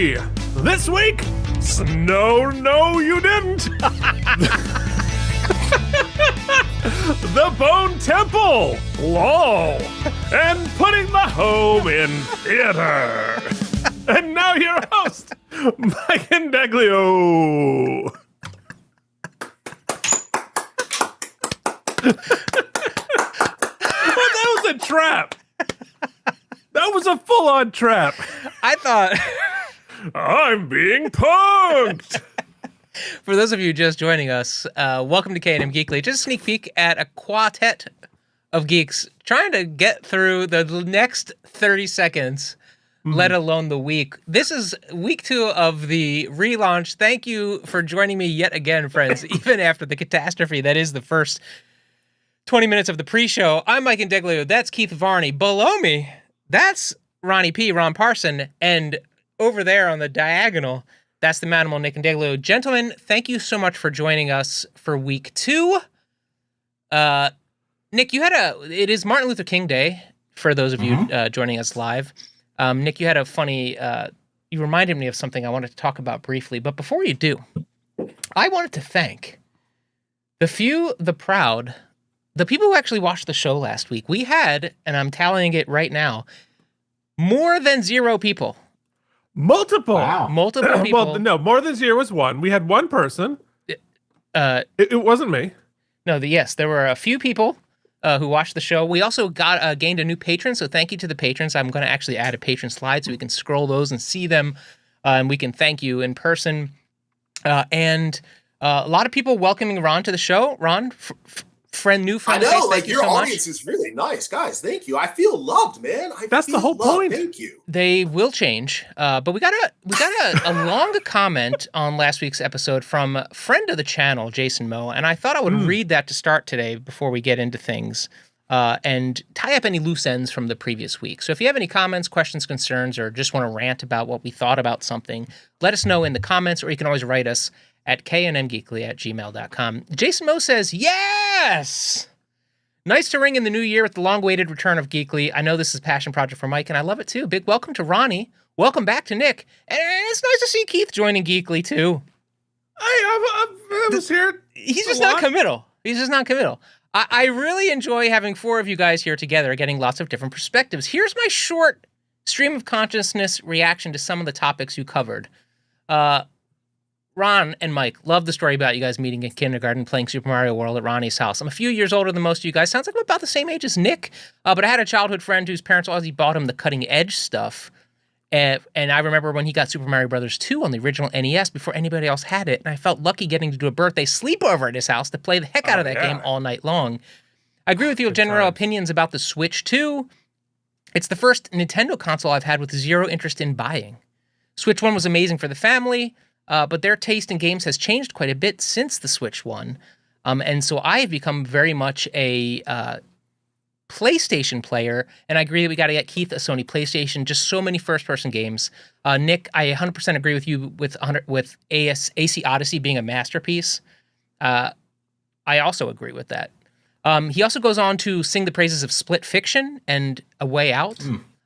Ronnie. This week, no, you didn't. The Bone Temple, lol, and putting the home in theater. And now your host, Mike and Deglio. Well, that was a trap. That was a full-on trap. I thought... I'm being punked. For those of you just joining us, welcome to K&M Geekly. Just a sneak peek at a quartet of geeks trying to get through the next 30 seconds, let alone the week. This is week 2 of the relaunch. Thank you for joining me yet again, friends, even after the catastrophe that is the first 20 minutes of the pre-show. I'm Mike Indeglio. That's Keith Varney. Below me, that's Ronnie P., Ron Parson, and over there on the diagonal, that's the Manimal Nick Indeglio. Gentlemen, thank you so much for joining us for week 2. Nick, it is Martin Luther King Day, for those of you joining us live. Nick, you had a funny, you reminded me of something I wanted to talk about briefly, but before you do, I wanted to thank the few, the proud, the people who actually watched the show last week. We had, and I'm tallying it right now, more than 0 people. Multiple. Wow. Multiple people. Well, no, more than 0 was 1. We had 1 person. It wasn't me. No, yes, there were a few people who watched the show. We also gained a new patron, so thank you to the patrons. I'm going to actually add a patron slide so we can scroll those and see them, and we can thank you in person. And a lot of people welcoming Ron to the show. Ron, new friend. I know, thank you your so much. audience is really nice, guys. Thank you. I feel loved, man. That's the whole point. Thank you. They will change, but we got a long comment on last week's episode from a friend of the channel, Jason Moe, and I thought I would read that to start today before we get into things, and tie up any loose ends from the previous week. So if you have any comments, questions, concerns, or just want to rant about what we thought about something, let us know in the comments, or you can always write us at knmgeekly@gmail.com. Jason Moe says, yes! Nice to ring in the new year with the long-awaited return of Geekly. I know this is a passion project for Mike, and I love it too. Big welcome to Ronnie. Welcome back to Nick. And it's nice to see Keith joining Geekly too. I was here. He's just not committal. I really enjoy having 4 of you guys here together, getting lots of different perspectives. Here's my short stream of consciousness reaction to some of the topics you covered. Ron and Mike, love the story about you guys meeting in kindergarten, playing Super Mario World at Ronnie's house. I'm a few years older than most of you guys. Sounds like I'm about the same age as Nick. But I had a childhood friend whose parents always bought him the cutting edge stuff. And I remember when he got Super Mario Bros. 2 on the original NES before anybody else had it. And I felt lucky getting to do a birthday sleepover at his house to play the heck out of that game all night long. I agree with your general opinions about the Switch 2. It's the first Nintendo console I've had with 0 interest in buying. Switch 1 was amazing for the family. But their taste in games has changed quite a bit since the Switch 1. And so I have become very much a PlayStation player, and I agree that we got to get Keith a Sony PlayStation, just so many first-person games. Nick, I 100% agree with you with AC Odyssey being a masterpiece. I also agree with that. He also goes on to sing the praises of Split Fiction and A Way Out.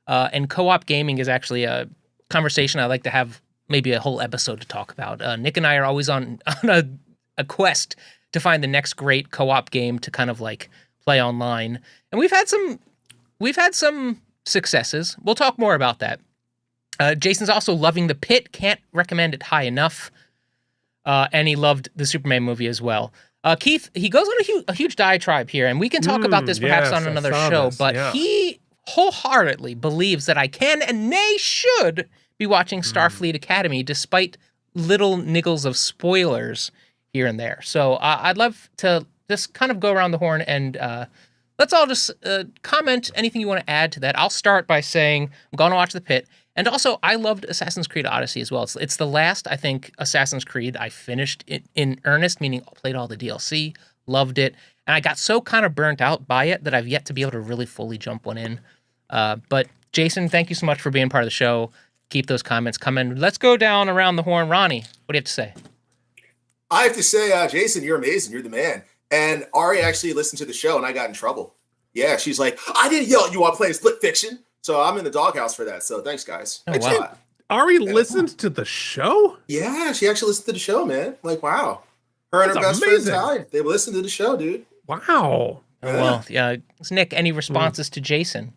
And co-op gaming is actually a conversation I like to have maybe a whole episode to talk about. Nick and I are always on a quest to find the next great co-op game to kind of like play online. And we've had some successes. We'll talk more about that. Jason's also loving The Pit. Can't recommend it high enough. And he loved the Superman movie as well. Keith, he goes on a huge diatribe here, and we can talk about this perhaps on another show, but he wholeheartedly believes that I can and nay should be watching Starfleet Academy, despite little niggles of spoilers here and there. So I'd love to just kind of go around the horn and let's all just comment anything you want to add to that. I'll start by saying I'm going to watch The Pit. And also, I loved Assassin's Creed Odyssey as well. It's the last, I think, Assassin's Creed I finished in earnest, meaning I played all the DLC, loved it. And I got so kind of burnt out by it that I've yet to be able to really fully jump one in. But Jason, thank you so much for being part of the show. Keep those comments coming. Let's go down around the horn. Ronnie, what do you have to say? I have to say, Jason, you're amazing. You're the man. And Ari actually listened to the show, and I got in trouble. Yeah, she's like, I didn't yell at you while playing Split Fiction. So I'm in the doghouse for that. So thanks, guys. Oh, Thanks wow. a lot. Ari listened to the show? Yeah, she actually listened to the show, man. Like, wow. Her and her That's best friend amazing. Ty, they listened to the show, dude. Wow. Well, yeah. Nick, any responses to Jason?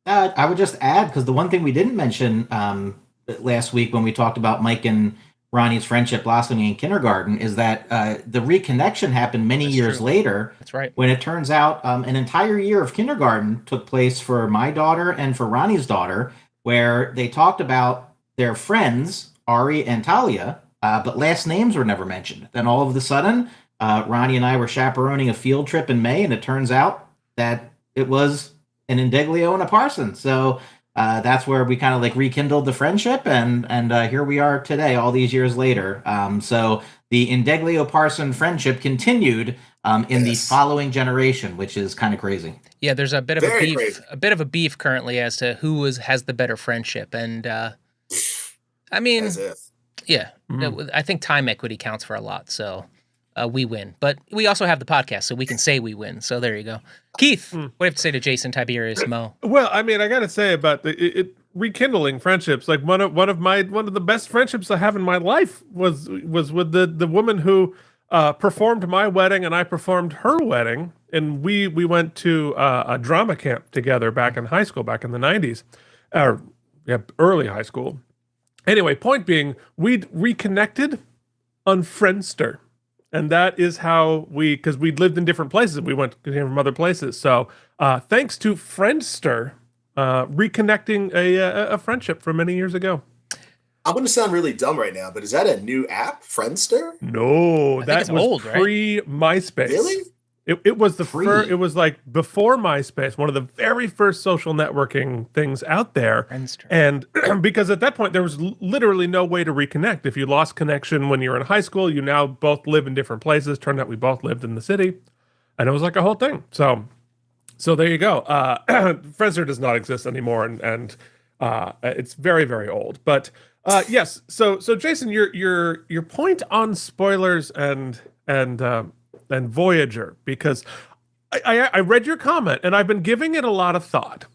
I would just add, because the one thing we didn't mention last week when we talked about Mike and Ronnie's friendship blossoming in kindergarten is that the reconnection happened many years later. That's right. When it turns out an entire year of kindergarten took place for my daughter and for Ronnie's daughter, where they talked about their friends, Ari and Talia, but last names were never mentioned. Then all of a sudden, Ronnie and I were chaperoning a field trip in May, and it turns out that it was an Indeglio and a Parson. So that's where we kind of like rekindled the friendship, and here we are today, all these years later. So the Indeglio Parson friendship continued in the following generation, which is kind of crazy. Yeah, there's a bit of a beef currently as to who has the better friendship, and I mean, yeah, I think time equity counts for a lot, so we win. But we also have the podcast, so we can say we win. So there you go. Keith, what do you have to say to Jason, Tiberius, Mo? Well, I mean, I got to say about it rekindling friendships. Like one of the best friendships I have in my life was with the woman who performed my wedding, and I performed her wedding, and we went to a drama camp together back in high school, back in the 90s, early high school. Anyway, point being, we'd reconnected on Friendster. And that is how because we'd lived in different places. We came from other places. So thanks to Friendster, reconnecting a friendship from many years ago. I'm going to sound really dumb right now, but is that a new app, Friendster? No, that was old, pre-MySpace. Really? It was the first. It was like before MySpace, one of the very first social networking things out there. Friendster. And because at that point there was literally no way to reconnect. If you lost connection when you were in high school, you now both live in different places. Turned out we both lived in the city, and it was like a whole thing. So there you go. Friendster does not exist anymore, and it's very, very old. But yes. So Jason, your point on spoilers and Voyager, because I read your comment and I've been giving it a lot of thought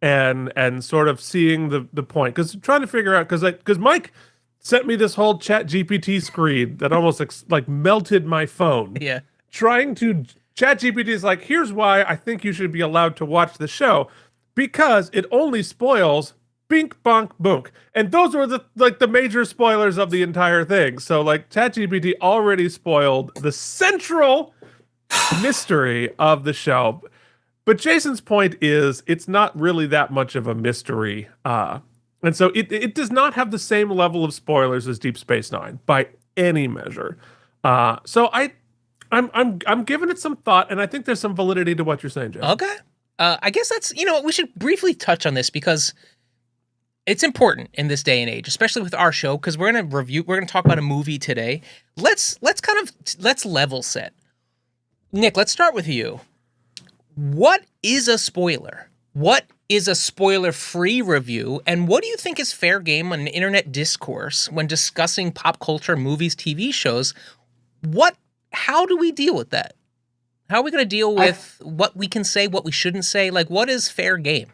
and sort of seeing the point, because trying to figure out, because Mike sent me this whole Chat GPT screen that almost like melted my phone. Yeah. Chat GPT is like, here's why I think you should be allowed to watch the show, because it only spoils bink bonk boonk, and those were the major spoilers of the entire thing. So like ChatGPT already spoiled the central mystery of the show. But Jason's point is it's not really that much of a mystery, and so it does not have the same level of spoilers as Deep Space Nine by any measure. So I'm giving it some thought, and I think there's some validity to what you're saying, Jason. Okay, I guess that's we should briefly touch on this because it's important in this day and age, especially with our show, because we're going to talk about a movie today. Let's level set. Nick, let's start with you. What is a spoiler? What is a spoiler-free review? And what do you think is fair game on an internet discourse when discussing pop culture, movies, TV shows? How do we deal with that? How are we going to deal with what we can say, what we shouldn't say? Like, what is fair game?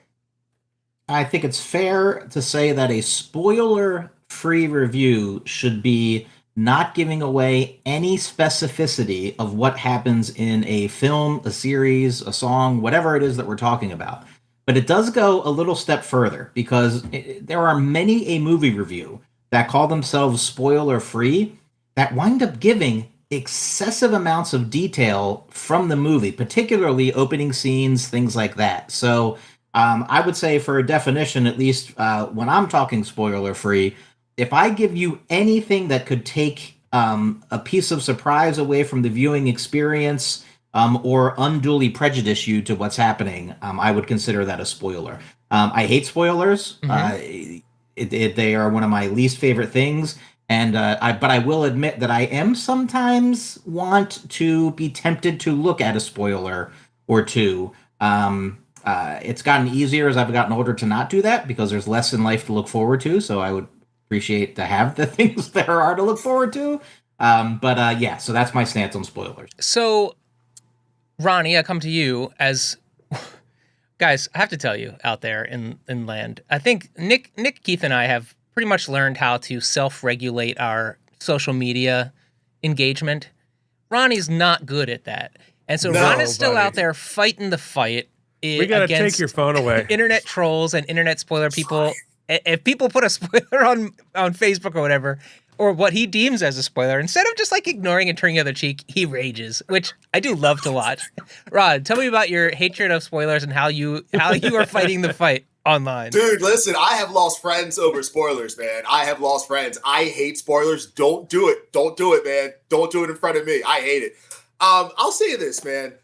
I think it's fair to say that a spoiler-free review should be not giving away any specificity of what happens in a film, a series, a song, whatever it is that we're talking about. But it does go a little step further, because there are many a movie review that call themselves spoiler-free that wind up giving excessive amounts of detail from the movie, particularly opening scenes, things like that. So I would say, for a definition, at least when I'm talking spoiler-free, if I give you anything that could take a piece of surprise away from the viewing experience or unduly prejudice you to what's happening, I would consider that a spoiler. I hate spoilers. Mm-hmm. They are one of my least favorite things. But I will admit that I am sometimes want to be tempted to look at a spoiler or two. It's gotten easier as I've gotten older to not do that, because there's less in life to look forward to. So I would appreciate to have the things there are to look forward to. So that's my stance on spoilers. So, Ronnie, I come to you as guys. I have to tell you out there in land, I think Nick, Keith, and I have pretty much learned how to self-regulate our social media engagement. Ronnie's not good at that. And so No, Ron is still buddy. out there fighting the fight We got to against take your phone away. internet trolls and internet spoiler people. If people put a spoiler on Facebook or whatever, or what he deems as a spoiler, instead of just like ignoring and turning the other cheek, he rages, which I do love to watch. Rod, tell me about your hatred of spoilers and how you are fighting the fight online. Dude, listen, I have lost friends over spoilers, man. I have lost friends. I hate spoilers. Don't do it. Don't do it, man. Don't do it in front of me. I hate it. I'll say this, man.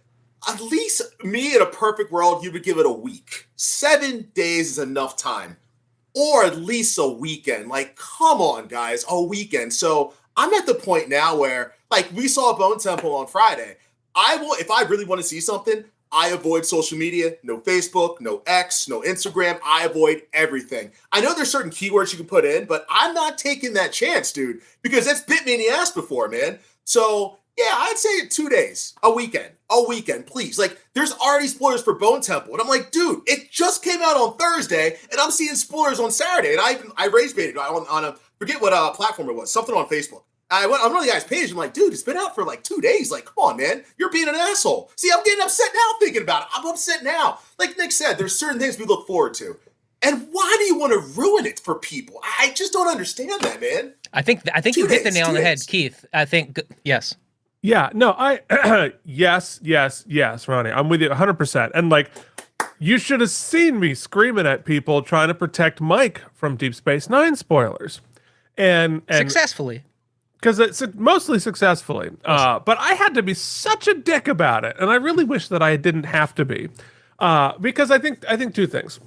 At least me in a perfect world, you would give it a week. 7 days is enough time. Or at least a weekend. Like, come on, guys, a weekend. So I'm at the point now where, like, we saw Bone Temple on Friday. If I really want to see something, I avoid social media. No Facebook, no X, no Instagram. I avoid everything. I know there's certain keywords you can put in, but I'm not taking that chance, dude, because that's bit me in the ass before, man. So yeah, I'd say 2 days, a weekend, please. Like, there's already spoilers for Bone Temple. And I'm like, dude, it just came out on Thursday, and I'm seeing spoilers on Saturday. And I rage baited on a, forget what platform it was, something on Facebook. I went on one of the guy's page. I'm like, dude, it's been out for like 2 days. Like, come on, man. You're being an asshole. See, I'm getting upset now thinking about it. I'm upset now. Like Nick said, there's certain things we look forward to. And why do you want to ruin it for people? I just don't understand that, man. I think you hit the nail on the head, Keith. I think, yes. Yeah, no, yes, Ronnie, I'm with you 100%. And like, you should have seen me screaming at people trying to protect Mike from Deep Space Nine spoilers, and Successfully, because it's mostly successfully. But I had to be such a dick about it, and I really wish that I didn't have to be, because I think two things.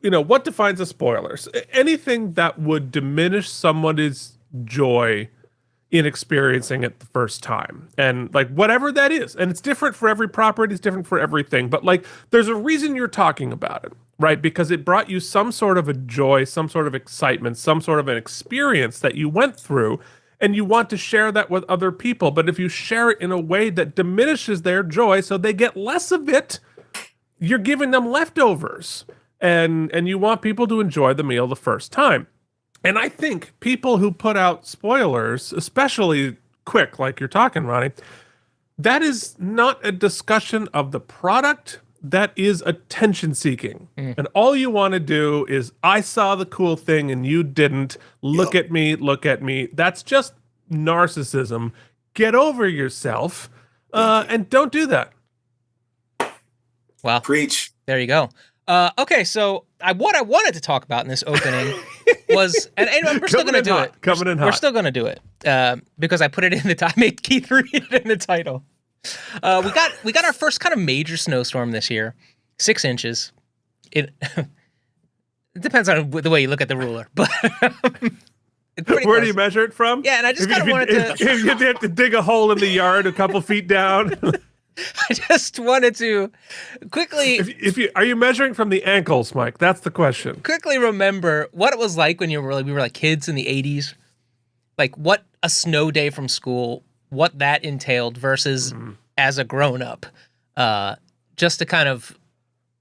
You know, what defines a spoilers? Anything that would diminish somebody's joy in experiencing it the first time, and like whatever that is, and it's different for every property, it's different for everything, but like there's a reason you're talking about it, right? Because it brought you some sort of a joy, some sort of excitement, some sort of an experience that you went through, and you want to share that with other people. But if you share it in a way that diminishes their joy so they get less of it, you're giving them leftovers, and you want people to enjoy the meal the first time. And I think people who put out spoilers, especially quick, like you're talking, Ronnie, that is not a discussion of the product. That is attention seeking. And all you want to do is, I saw the cool thing and you didn't. Look at me. That's just narcissism. Get over yourself and don't do that. Well, Preach. there you go. Okay, so what I wanted to talk about in this opening was, and we're still going to do it. Coming in hot. We're still going to do it because I put it in the I made Keith read it in the title. We got our first kind of major snowstorm this year, 6 inches. It depends on the way you look at the ruler, but where do you measure it from? Yeah, and I just kind of wanted to. If you have to dig a hole in the yard a couple feet down. I just wanted to quickly. Are you measuring from the ankles, Mike? That's the question. Quickly remember what it was like when we were like kids in the 80s, like what a snow day from school, what that entailed versus as a grown up. Just to kind of,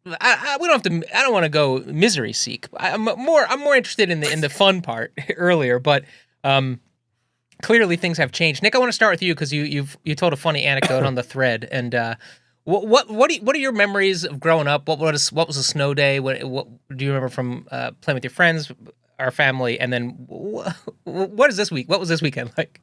we don't have to. I don't want to go misery seek. I'm more interested in the fun part earlier, but. Clearly, things have changed. Nick, I want to start with you because you told a funny anecdote on the thread. And what are your memories of growing up? What was a snow day? What do you remember from playing with your friends, our family? And then what is this week? What was this weekend like?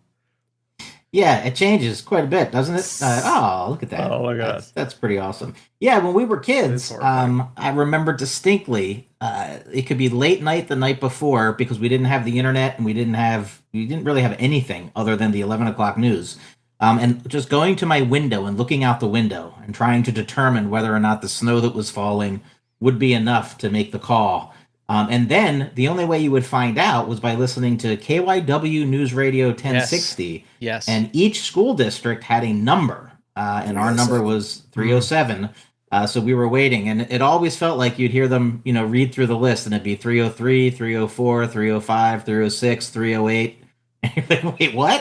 Yeah, it changes quite a bit, doesn't it? Oh, look at that. Oh, look at that. That's pretty awesome. Yeah, when we were kids, I remember distinctly, it could be late night the night before because we didn't have the internet and we didn't really have anything other than the 11 o'clock news. And just going to my window and looking out the window and trying to determine whether or not the snow that was falling would be enough to make the call. And then the only way you would find out was by listening to KYW News Radio 1060. Yes. And each school district had a number, and our number was 307. So we were waiting, and it always felt like you'd hear them, read through the list, and it'd be 303, 304, 305, 306, 308. And you're like, wait, what?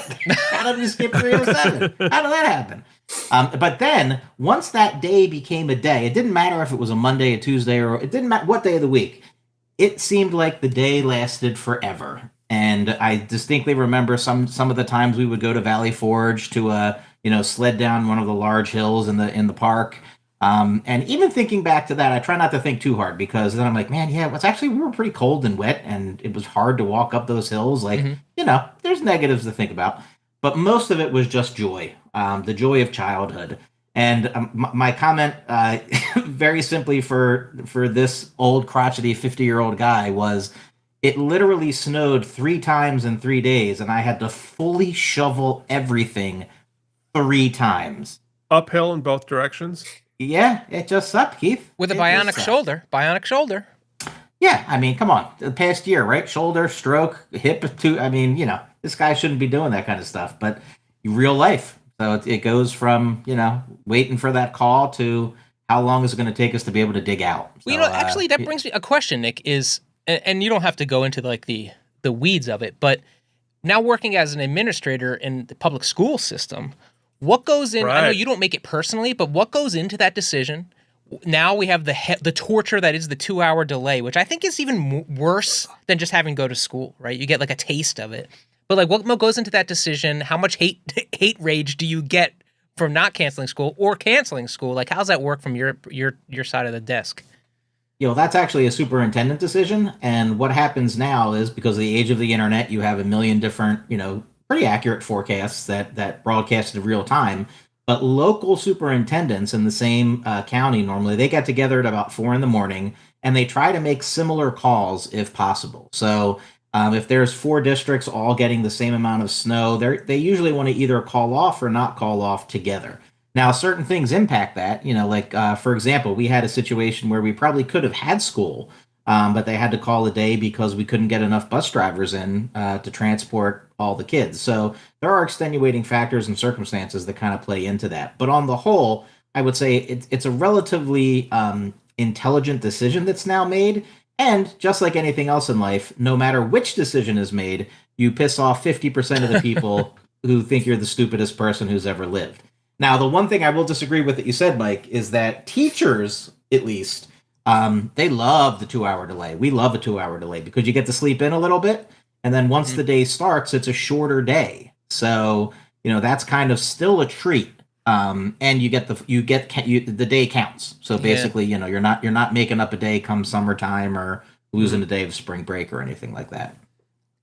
How did we skip 307? How did that happen? But then, once that day became a day, it didn't matter if it was a Monday, a Tuesday, or it didn't matter what day of the week. it seemed like the day lasted forever. And I distinctly remember some of the times we would go to Valley Forge to sled down one of the large hills in the park. And even thinking back to that, I try not to think too hard because then I'm like, man, yeah, it's actually we were pretty cold and wet, and it was hard to walk up those hills. Like, there's negatives to think about, but most of it was just joy, the joy of childhood. And my comment, very simply for this old crotchety 50-year-old guy was, it literally snowed 3 times in 3 days, and I had to fully shovel everything 3 times. Uphill in both directions. Yeah, it just sucked, Keith. With a It bionic just sucked. shoulder. Bionic shoulder. Yeah, I mean, come on. The past year, right? Shoulder, stroke, hip, I mean, this guy shouldn't be doing that kind of stuff, but real life. So it goes from, waiting for that call to how long is it going to take us to be able to dig out. Well, So, actually, that brings me a question, Nick, is, and you don't have to go into like the weeds of it, but now working as an administrator in the public school system, what goes in, I know Right. you don't make it personally, but what goes into that decision? Now we have the torture that is the 2-hour delay, which I think is even worse than just having to go to school, right? You get like a taste of it. But like, what goes into that decision? How much hate rage do you get from not canceling school or canceling school? Like, how's that work from your side of the desk? That's actually a superintendent decision. And what happens now is, because of the age of the internet, you have a million different, pretty accurate forecasts that broadcast in real time. But local superintendents in the same county, normally, they get together at about 4 a.m. and they try to make similar calls if possible. So if there's 4 districts all getting the same amount of snow, they usually want to either call off or not call off together. Now, certain things impact that, for example, we had a situation where we probably could have had school, but they had to call a day because we couldn't get enough bus drivers in to transport all the kids. So there are extenuating factors and circumstances that kind of play into that. But on the whole, I would say it's a relatively intelligent decision that's now made. And just like anything else in life, no matter which decision is made, you piss off 50% of the people who think you're the stupidest person who's ever lived. Now, the one thing I will disagree with that you said, Mike, is that teachers, at least, they love the 2-hour delay. We love a 2-hour delay because you get to sleep in a little bit. And then once the day starts, it's a shorter day. So, that's kind of still a treat. And the day counts. So basically, you're not making up a day come summertime or losing a day of spring break or anything like that.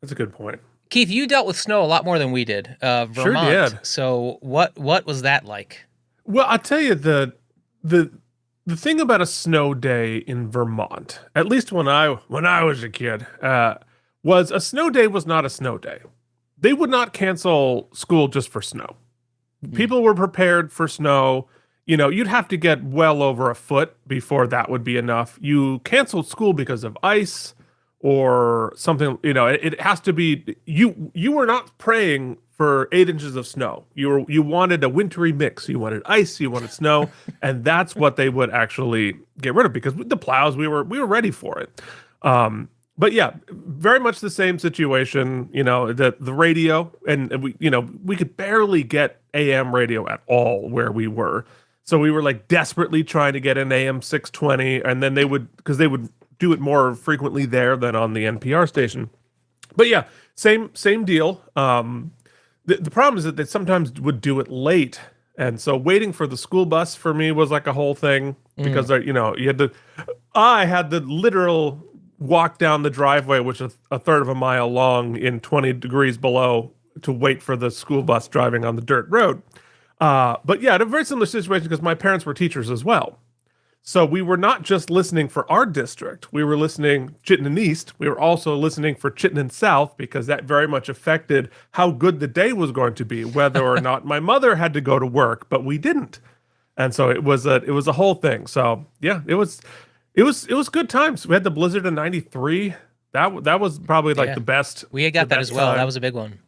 That's a good point. Keith, you dealt with snow a lot more than we did. Vermont. Sure did. So what was that like? Well, I'll tell you the thing about a snow day in Vermont, at least when I was a kid, was a snow day was not a snow day. They would not cancel school just for snow. People were prepared for snow. You'd have to get well over a foot before that would be enough. You canceled school because of ice or something. It has to be, you were not praying for 8 inches of snow. You wanted a wintry mix. You wanted ice, you wanted snow, and that's what they would actually get rid of, because with the plows, we were ready for it. But yeah, very much the same situation. The radio, and we could barely get AM radio at all where we were. So we were like desperately trying to get an AM 620, and then they would do it more frequently there than on the NPR station. But yeah, same deal. The problem is that they sometimes would do it late, and so waiting for the school bus for me was like a whole thing, because I had the literal walk down the driveway, which is a third of a mile long in 20 degrees below, to wait for the school bus driving on the dirt road. But yeah, a very similar situation, because my parents were teachers as well. So we were not just listening for our district. We were listening Chittenden East. We were also listening for Chittenden South, because that very much affected how good the day was going to be, whether or not my mother had to go to work, but we didn't. And so it was a whole thing. So yeah, it was good times. We had the blizzard in '93. That was probably like the best. We had got that as well. Time. That was a big one.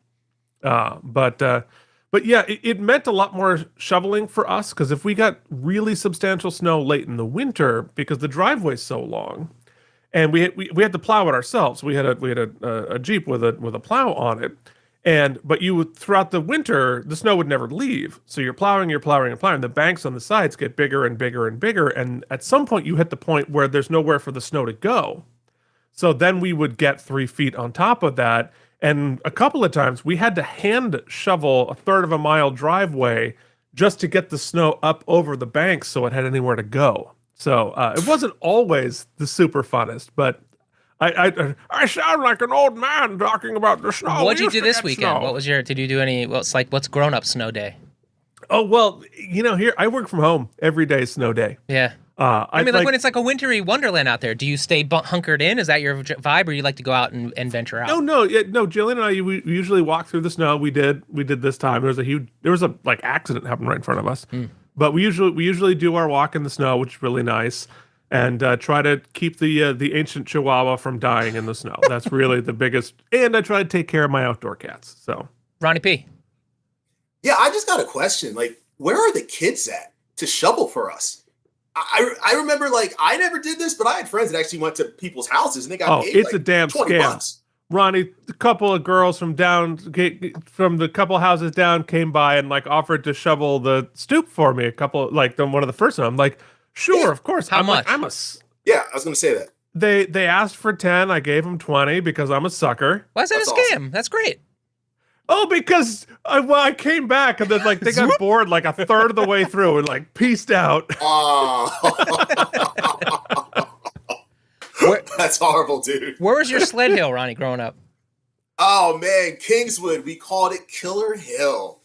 But yeah, it meant a lot more shoveling for us, because if we got really substantial snow late in the winter, because the driveway's so long, and we had to plow it ourselves. We had a Jeep with a plow on it, but you would, throughout the winter, the snow would never leave. So you're plowing. The banks on the sides get bigger and bigger and bigger, and at some point you hit the point where there's nowhere for the snow to go. So then we would get 3 feet on top of that. And a couple of times we had to hand shovel a third of a mile driveway just to get the snow up over the banks so it had anywhere to go. So it wasn't always the super funnest, but I sound like an old man talking about the snow. What'd you do this weekend? Snow. Did you do any, what's grown-up snow day? Oh, well, here, I work from home every day, snow day. Yeah. I mean, like when it's like a wintry wonderland out there, do you stay hunkered in? Is that your vibe, or you like to go out and venture out? No. Jillian and I, we usually walk through the snow. We did this time. There was a like accident happened right in front of us. But we usually do our walk in the snow, which is really nice, and try to keep the ancient Chihuahua from dying in the snow. That's really the biggest. And I try to take care of my outdoor cats. So, Ronnie P. Yeah, I just got a question. Like, where are the kids at to shovel for us? I remember, like, I never did this, but I had friends that actually went to people's houses and they got paid, it's like, a damn 20 scam. bucks. Ronnie, a couple of girls from the couple houses down came by and like offered to shovel the stoop for me. One of the first one. I'm like, sure, of course. How much? Yeah, I was going to say that. They asked for 10. I gave them 20 because I'm a sucker. Why is that a scam? Awesome. That's great. Oh, because I came back and then like they got bored like a third of the way through and like pieced out. That's horrible, dude. Where was your sled hill, Ronnie, growing up? Oh man, Kingswood. We called it Killer Hill.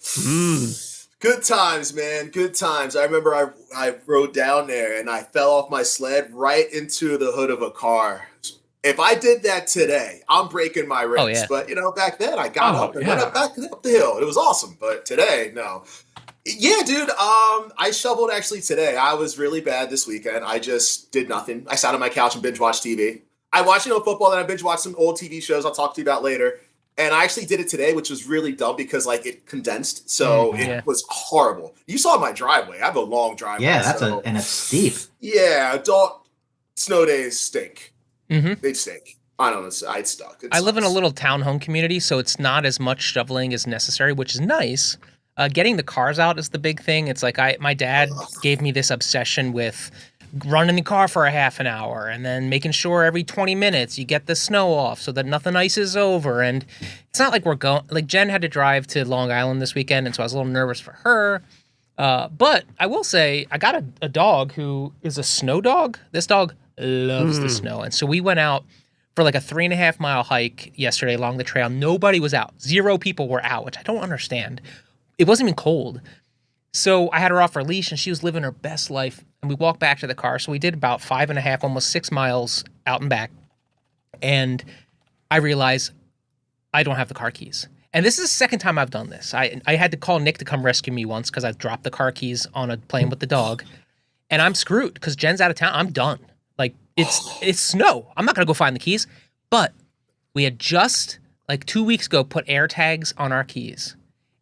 Good times, man. Good times. I remember I rode down there and I fell off my sled right into the hood of a car. If I did that today, I'm breaking my wrist. Oh, yeah. But back then I got up and went up the hill. It was awesome. But today, no. Yeah, dude. I shoveled actually today. I was really bad this weekend. I just did nothing. I sat on my couch and binge watched TV. I watched football, then I binge watched some old TV shows I'll talk to you about later. And I actually did it today, which was really dumb because like it condensed, so it was horrible. You saw my driveway. I have a long driveway. Yeah, and it's steep. Yeah, adult snow days stink. Mm-hmm. They stink. I don't know. I'd stuck. I live in a little townhome community, so it's not as much shoveling as necessary, which is nice. Getting the cars out is the big thing. It's like my dad gave me this obsession with running the car for a half an hour and then making sure every 20 minutes you get the snow off so that nothing ices over. And it's not like we're going, like Jen had to drive to Long Island this weekend, and so I was a little nervous for her. But I will say I got a dog who is a snow dog. This dog loves the snow. And so we went out for like a 3.5 mile hike yesterday along the trail. Nobody was out. 0 people were out, which I don't understand. It wasn't even cold. So I had her off her leash and she was living her best life. And we walked back to the car. So we did about 5.5, almost 6 miles out and back. And I realized I don't have the car keys. And this is the second time I've done this. I had to call Nick to come rescue me once because I dropped the car keys on a plane with the dog. And I'm screwed because Jen's out of town. I'm done. Like, it's snow. I'm not going to go find the keys. But we had just, like 2 weeks ago, put air tags on our keys.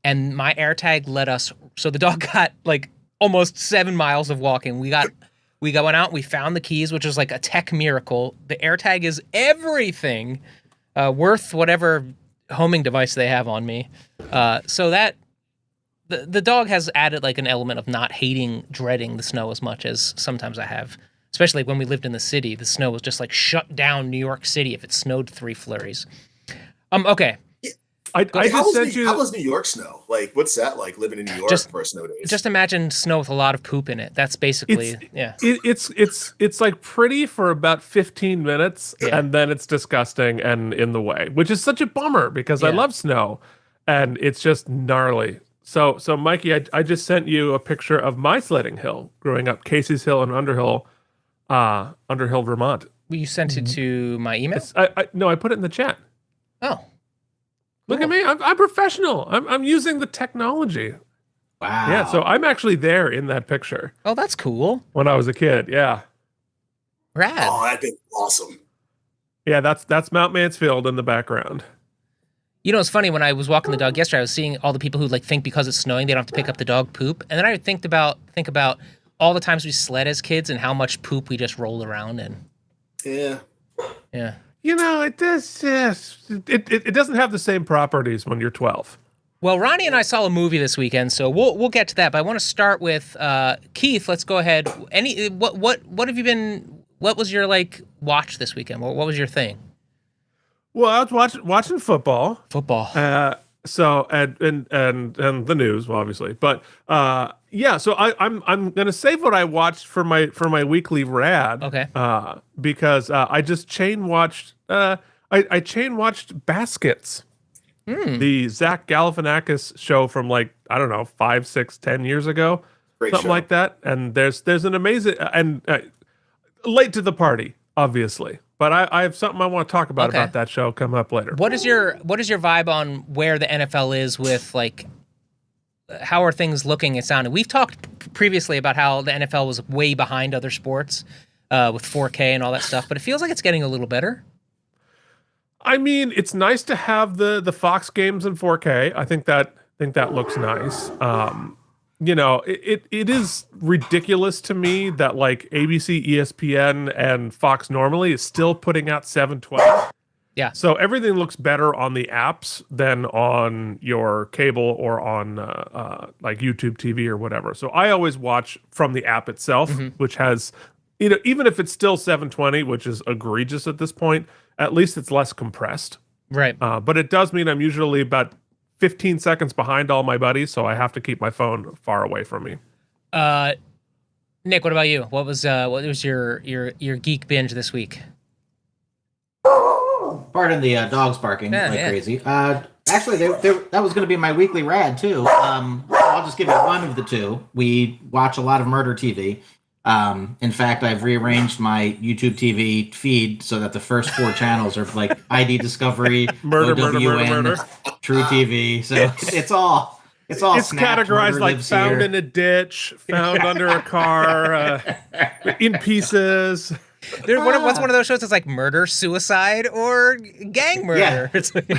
And my air tag let us, so the dog got like almost 7 miles of walking. We went out, we found the keys, which was like a tech miracle. The air tag is everything, worth whatever homing device they have on me. So that, the dog has added like an element of not dreading the snow as much as sometimes I have. Especially when we lived in the city, the snow was just like shut down New York City if it snowed 3 flurries. Okay. I just sent you. How was New York snow? Like, what's that like living in New York for snow days? Just imagine snow with a lot of poop in it. That's basically, It's like pretty for about 15 minutes, and then it's disgusting and in the way, which is such a bummer because I love snow, and it's just gnarly. So Mikey, I just sent you a picture of my sledding hill growing up, Casey's Hill in Underhill, Vermont. You sent it to my email? I put it in the chat. Oh. Look at me. I'm professional. I'm using the technology. Wow. Yeah, so I'm actually there in that picture. Oh, that's cool. When I was a kid, yeah. Rad. Oh, that'd be awesome. Yeah, that's Mount Mansfield in the background. You know, it's funny, when I was walking the dog yesterday, I was seeing all the people who like think because it's snowing, they don't have to pick up the dog poop. And then I think about all the times we sled as kids and how much poop we just rolled around in. Yeah. Yeah. You know, it does. It doesn't have the same properties when you're 12. Well, Ronnie and I saw a movie this weekend, so we'll get to that. But I want to start with Keith. Let's go ahead. What have you been? What was your like watch this weekend? What was your thing? Well, I was watching football. Football. So and the news, obviously, but yeah. So I'm gonna save what I watched for my weekly rad. Okay. Because I just chain watched. I chain watched Baskets, the Zach Galifianakis show from like I don't know 5, 6, 10 years ago, Great something show. like that. And there's an amazing and late to the party, obviously. But I have something I want to talk about that show coming up later. What is your vibe on where the NFL is with like how are things looking and sounding? We've talked previously about how the NFL was way behind other sports with 4K and all that stuff, but it feels like it's getting a little better. I mean, it's nice to have the Fox games in 4K. I think that looks nice. You know, it is ridiculous to me that like ABC, ESPN, and Fox normally is still putting out 720. Yeah. So everything looks better on the apps than on your cable or on like YouTube TV or whatever. So I always watch from the app itself, which has, you know, even if it's still 720, which is egregious at this point, at least it's less compressed. Right. But it does mean I'm usually about 15 seconds behind all my buddies, so I have to keep my phone far away from me. Nick, what about you? What was your geek binge this week? Pardon the dogs barking like Yeah. crazy. Actually, that was going to be my weekly rad too. I'll just give you one of the two. We watch a lot of murder TV. In fact, I've rearranged my YouTube TV feed so that the first 4 channels are like ID Discovery, Murder, OWN, True TV. So it's all It's snapped, categorized murder like lives found here. in a ditch, found under a car, in pieces. What's one of those shows that's like murder, suicide, or gang murder? Yeah. It's like,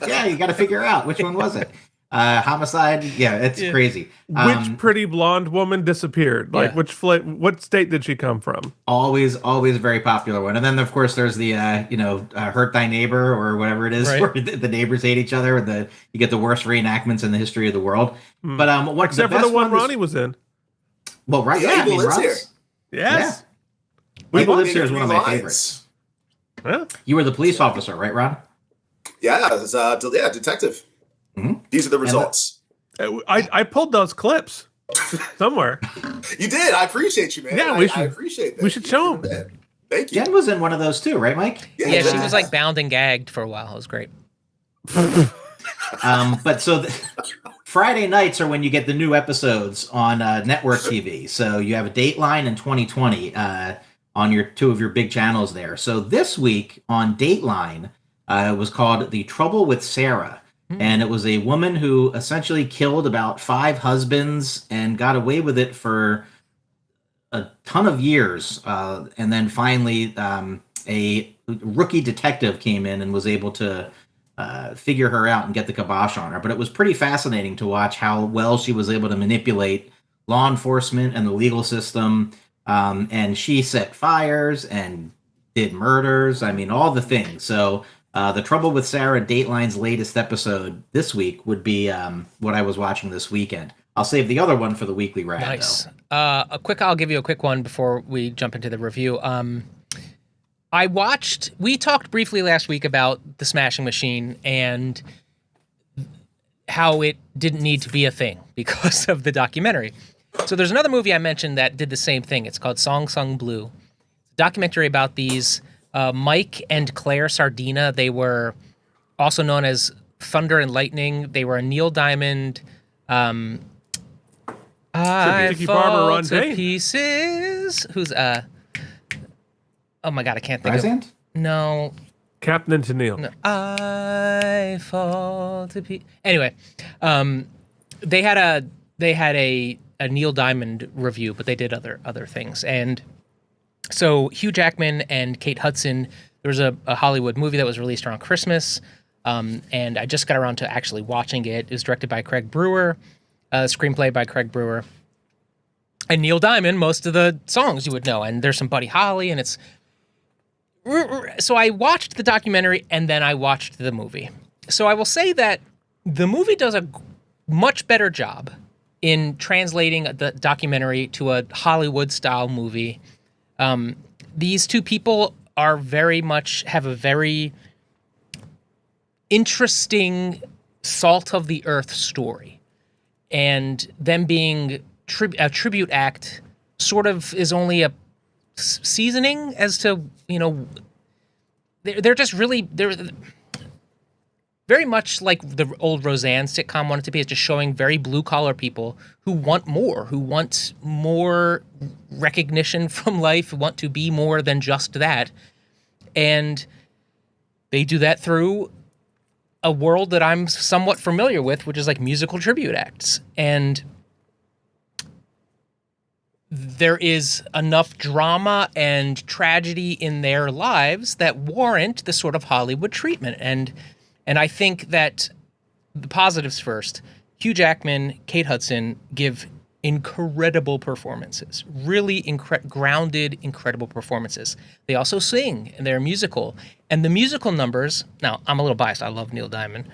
Yeah, you got to figure out which one was it. Homicide. Yeah, it's crazy. Which pretty blonde woman disappeared? Like, what state did she come from? Always a very popular one. And then, of course, there's the, Hurt Thy Neighbor or whatever it is, Right. where the neighbors hate each other and you get the worst reenactments in the history of the world. But what's Except for the one Ronnie was in. Well, right, Yeah, yeah, I Evil mean, lives here. Ron's- Yes. Evil Being Lives Here is one of my Lions. favorites. Yeah. You were the police officer, right, Ron? Yeah, it's, detective. Mhm. These are the results. I pulled those clips somewhere. You did. I appreciate you, man. Yeah, I appreciate that. we should show 'em. Man. Thank you. Jen was in one of those too, right, Mike? yeah, she was like bound and gagged for a while. It was great. But so Friday nights are when you get the new episodes on network TV. So you have a Dateline and 2020 on your 2 of your big channels there. So this week on Dateline was called The Trouble with Sarah. And it was a woman who essentially killed about 5 husbands and got away with it for a ton of years. And then finally a rookie detective came in and was able to figure her out and get the kibosh on her. But it was pretty fascinating to watch how well she was able to manipulate law enforcement and the legal system. And she set fires and did murders. I mean, all the things. So The Trouble with Sarah, Dateline's latest episode this week, would be what I was watching this weekend. I'll save the other one for the weekly rad, Nice. though. I'll give you a quick one before we jump into the review. We talked briefly last week about The Smashing Machine and how it didn't need to be a thing because of the documentary. So there's another movie I mentioned that did the same thing. It's called Song Sung Blue. It's a documentary about these Mike and Claire Sardina. They were also known as Thunder and Lightning. They were a Neil Diamond. I Tiki fall Barber to Rondaine. pieces. Who's oh my god, I can't think of. Streisand? No, Captain and Tennille. no. I fall to pieces. Anyway, they had a Neil Diamond review, but they did other things. And so Hugh Jackman and Kate Hudson, there was a Hollywood movie that was released around Christmas, and I just got around to actually watching it. It was directed by Craig Brewer, screenplay by Craig Brewer, and Neil Diamond. Most of the songs you would know, and there's some Buddy Holly, and it's. So I watched the documentary and then I watched the movie. So I will say that the movie does a much better job in translating the documentary to a Hollywood-style movie. these two people are very much have a very interesting salt of the earth story, and them being a tribute act sort of is only a seasoning as to, they're just really, they're very much like the old Roseanne sitcom wanted to be. It's just showing very blue collar people who want more recognition from life, who want to be more than just that. And they do that through a world that I'm somewhat familiar with, which is like musical tribute acts. And there is enough drama and tragedy in their lives that warrant the sort of Hollywood treatment. And I think that the positives first. Hugh Jackman, Kate Hudson give incredible performances, really grounded, incredible performances. They also sing, and they're musical. And the musical numbers, now I'm a little biased, I love Neil Diamond.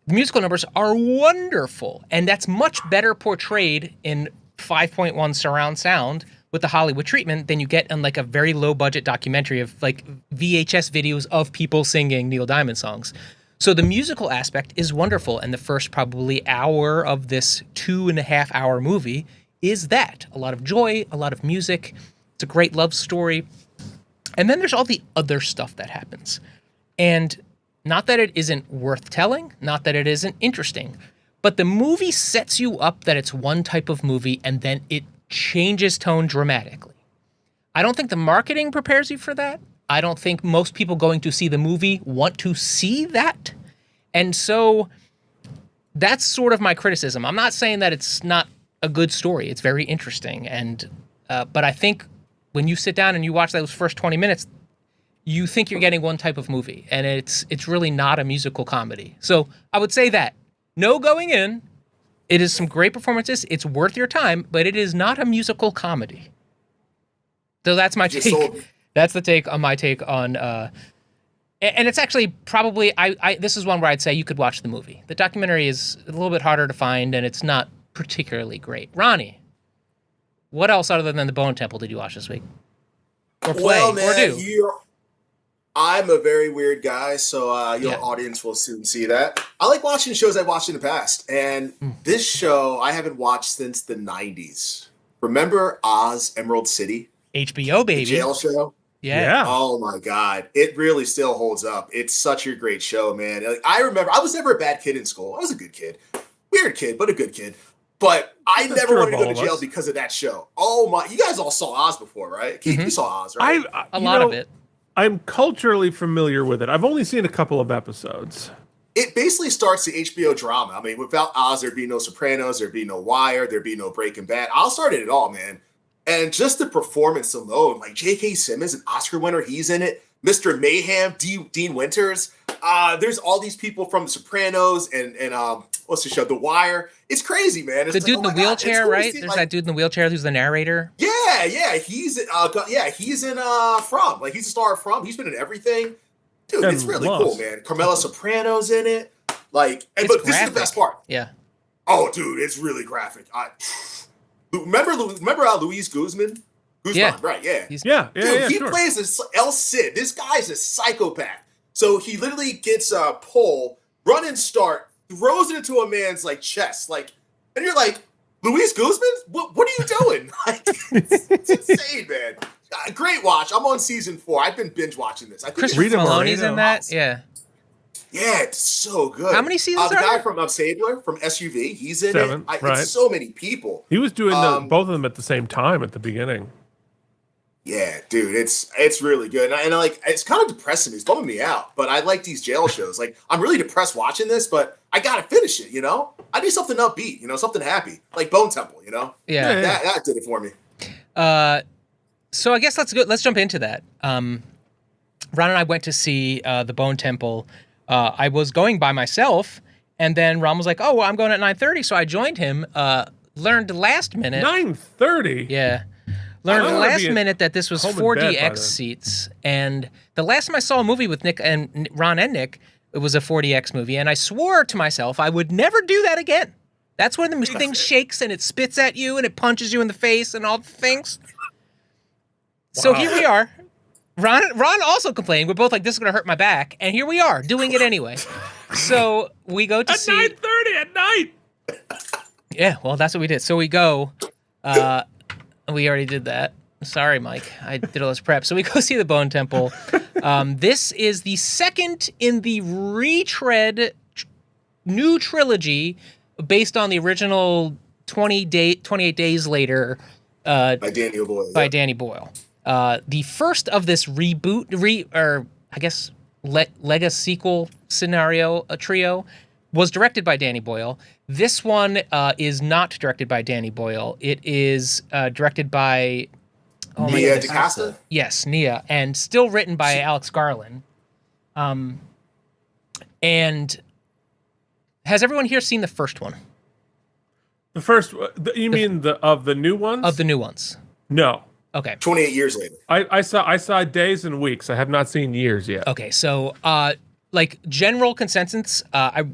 The musical numbers are wonderful, and that's much better portrayed in 5.1 surround sound with the Hollywood treatment than you get in like a very low budget documentary of like VHS videos of people singing Neil Diamond songs. So the musical aspect is wonderful, and the first probably hour of this 2.5 hour movie is that. A lot of joy, a lot of music. It's a great love story. And then there's all the other stuff that happens. And not that it isn't worth telling, not that it isn't interesting, but the movie sets you up that it's one type of movie, and then it changes tone dramatically. I don't think the marketing prepares you for that. I don't think most people going to see the movie want to see that. And so that's sort of my criticism. I'm not saying that it's not a good story. It's very interesting. And but I think when you sit down and you watch those first 20 minutes, you think you're getting one type of movie, and it's really not a musical comedy. So I would say that. No going in. It is some great performances. It's worth your time, but it is not a musical comedy. So that's my take. That's the take on my take on, and it's actually probably, this is one where I'd say you could watch the movie. The documentary is a little bit harder to find, and it's not particularly great. Ronnie, what else other than The Bone Temple did you watch this week? Or play, well, man, or do? I'm a very weird guy, so your audience will soon see that. I like watching shows I watched in the past, and this show I haven't watched since the 90s. Remember Oz, Emerald City? HBO, baby. The jail show? Yeah. Oh my God. It really still holds up. It's such a great show, man. Like, I remember I was never a bad kid in school. I was a good kid. Weird kid, but a good kid. But I never wanted to go to jail because of that show. Oh my, you guys all saw Oz before, right? Keith, you saw Oz, right? A lot of it. I'm culturally familiar with it. I've only seen a couple of episodes. It basically starts the HBO drama. I mean, without Oz, there'd be no Sopranos, there'd be no Wire, there'd be no Breaking Bad. Oz started it all, man. And just the performance alone, like J.K. Simmons, an Oscar winner, he's in it. Mr. Mayhem, Dean Winters. There's all these people from The Sopranos and what's the show? The Wire. It's crazy, man. It's the dude in the wheelchair, cool, right? There's that dude in the wheelchair who's the narrator. Yeah. He's in From. Like, he's a star of From. He's been in everything. Dude, it's really cool, man. Carmela Soprano's in it. Like, but this is the best part. Yeah. Oh, dude, it's really graphic. Remember Luis Guzman? Right, yeah. He plays El Cid. This guy's a psychopath. So he literally gets a pole, run and start, throws it into a man's like chest, like, and you're like, Luis Guzman? What are you doing? Like, it's insane, man. Great watch. I'm on season 4. I've been binge watching this. I think Christopher Maloney's in that. Awesome. Yeah, it's so good. How many seasons the guy from Sabler, from SUV, he's in 7, it. right. It's so many people. He was doing both of them at the same time at the beginning. Yeah, dude, it's really good. And like, it's kind of depressing. It's bumming me out. But I like these jail shows. Like, I'm really depressed watching this, but I got to finish it, you know? I need something upbeat, something happy. Like Bone Temple, Yeah. That did it for me. So I guess let's jump into that. Ron and I went to see the Bone Temple. I was going by myself, and then Ron was like, "Oh, well, I'm going at 9:30," so I joined him. Learned last minute. 9:30. Yeah, learned last minute that this was 4DX seats, and the last time I saw a movie with Nick and Ron and Nick, it was a 4DX movie, and I swore to myself I would never do that again. That's when the thing shakes and it spits at you and it punches you in the face and all the things. So here we are. Ron also complained. We're both like, this is going to hurt my back. And here we are doing it anyway. So we go to At see. 9:30 at night. Yeah, well, that's what we did. So we go. We already did that. Sorry, Mike. I did all this prep. So we go see the Bone Temple. This is the second in the retread new trilogy based on the original 28 Days Later By Danny Boyle. by Danny Boyle. The first of this Lega sequel scenario, a trio, was directed by Danny Boyle. This one is not directed by Danny Boyle. It is directed by Nia DaCosta. Yes, Nia, and still written by Alex Garland. And has everyone here seen the first one? The first, you mean of the new ones? Of the new ones. No. Okay. 28 years later. I saw Days and Weeks. I have not seen Years yet. Okay, so like general consensus, I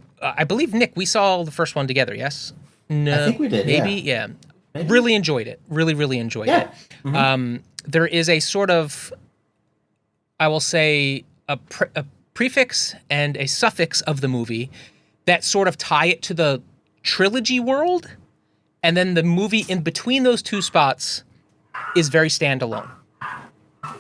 believe Nick, we saw the first one together. Yes. No, I think we did. Maybe, yeah. Maybe. Really enjoyed it. Really enjoyed it. Mm-hmm. There is a sort of, I will say, a prefix and a suffix of the movie that sort of tie it to the trilogy world, and then the movie in between those two spots is very standalone.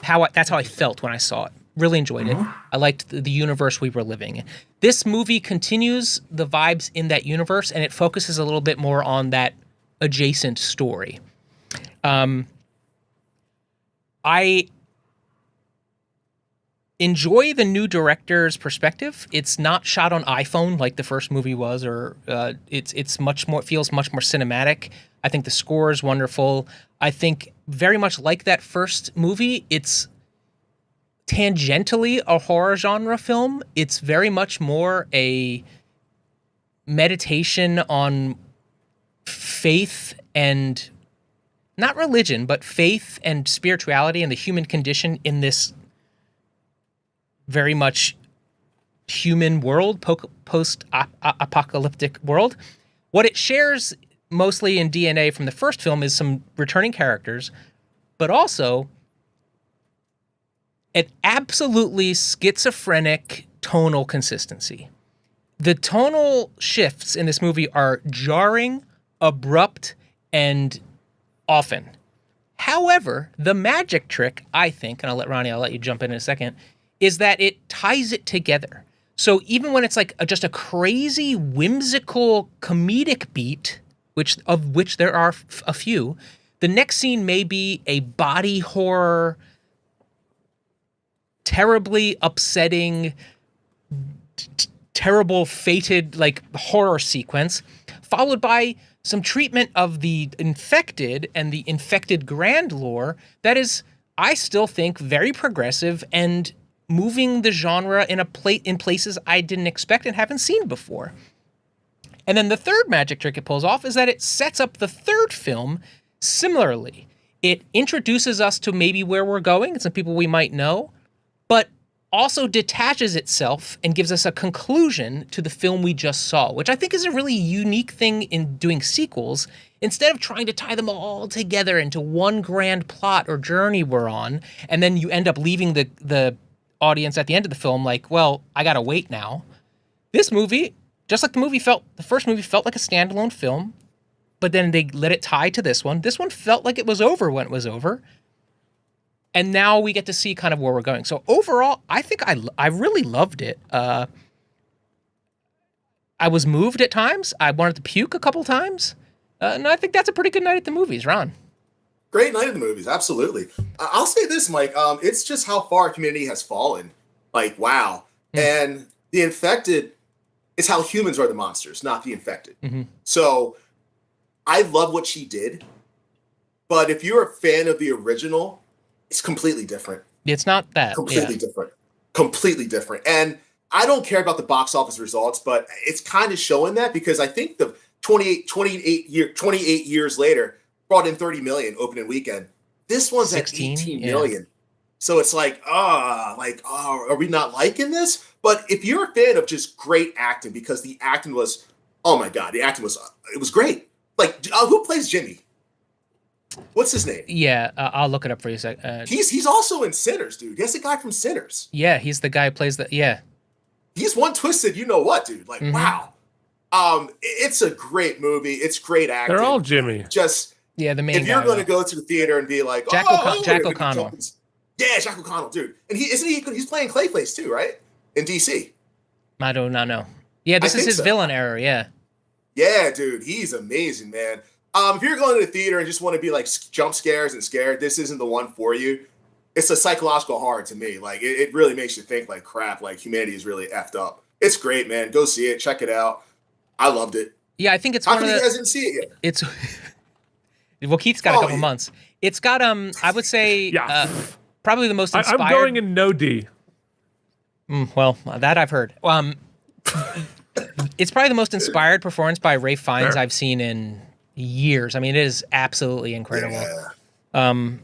That's how I felt when I saw it. Really enjoyed it. I liked the universe we were living in. This movie continues the vibes in that universe, and it focuses a little bit more on that adjacent story. I enjoy the new director's perspective. It's not shot on iPhone like the first movie was, or it's much more, feels much more cinematic. I think the score is wonderful. I think very much like that first movie, it's tangentially a horror genre film. It's very much more a meditation on faith and not religion, but faith and spirituality and the human condition in this very much human world, post-apocalyptic world. What it shares mostly in DNA from the first film is some returning characters, but also an absolutely schizophrenic tonal consistency. The tonal shifts in this movie are jarring, abrupt, and often. However, the magic trick, I think, and I'll let you jump in a second, is that it ties it together. So even when it's like just a crazy, whimsical, comedic beat, of which there are a few, the next scene may be a body horror, terribly upsetting, terrible, fated, like horror sequence, followed by some treatment of the infected and the infected grand lore that is, I still think, very progressive and moving the genre in places I didn't expect and haven't seen before. And then the third magic trick it pulls off is that it sets up the third film similarly. It introduces us to maybe where we're going and some people we might know, but also detaches itself and gives us a conclusion to the film we just saw, which I think is a really unique thing in doing sequels. Instead of trying to tie them all together into one grand plot or journey we're on, and then you end up leaving the audience at the end of the film like, well, I gotta wait now. This movie, just like the first movie felt like a standalone film, but then they let it tie to this one. This one felt like it was over when it was over. And now we get to see kind of where we're going. So overall, I think I really loved it. I was moved at times. I wanted to puke a couple times. And I think that's a pretty good night at the movies, Ron. Great night in the movies, absolutely. I'll say this, Mike. It's just how far Community has fallen. Like, wow. And the infected is how humans are the monsters, not the infected. So I love what she did. But if you're a fan of the original, it's completely different. It's not that. Completely different. Completely different. And I don't care about the box office results, but it's kind of showing that because I think the 28 years later brought in 30 million opening weekend. This one's 16, at 18 million. So it's like, are we not liking this? But if you're a fan of just great acting, because the acting was, oh my God, it was great. Like, who plays Jimmy? What's his name? Yeah, I'll look it up for you a sec. He's also in Sinners, dude. That's the guy from Sinners. Yeah, he's the guy who plays the yeah. He's one twisted, you know what, dude? Like, wow. It's a great movie. It's great acting. They're all Jimmy. Just the main. If you're going to go to the theater and be like, Jack O'Connell. Yeah, Jack O'Connell, dude. And he's playing Clayface too, right? In DC. I do not know. Yeah, this is his villain error. Yeah. Yeah, dude, he's amazing, man. If you're going to the theater and just want to be like jump scares and scared, this isn't the one for you. It's a psychological horror to me. Like it really makes you think like crap, like humanity is really effed up. It's great, man. Go see it. Check it out. I loved it. Yeah, I think it's How come you guys didn't see it yet? It's well, Keith's got a couple months. It's got I would say probably the most inspired. I'm going in no D. Well, that I've heard. It's probably the most inspired performance by Ralph Fiennes I've seen in years. I mean, it is absolutely incredible. And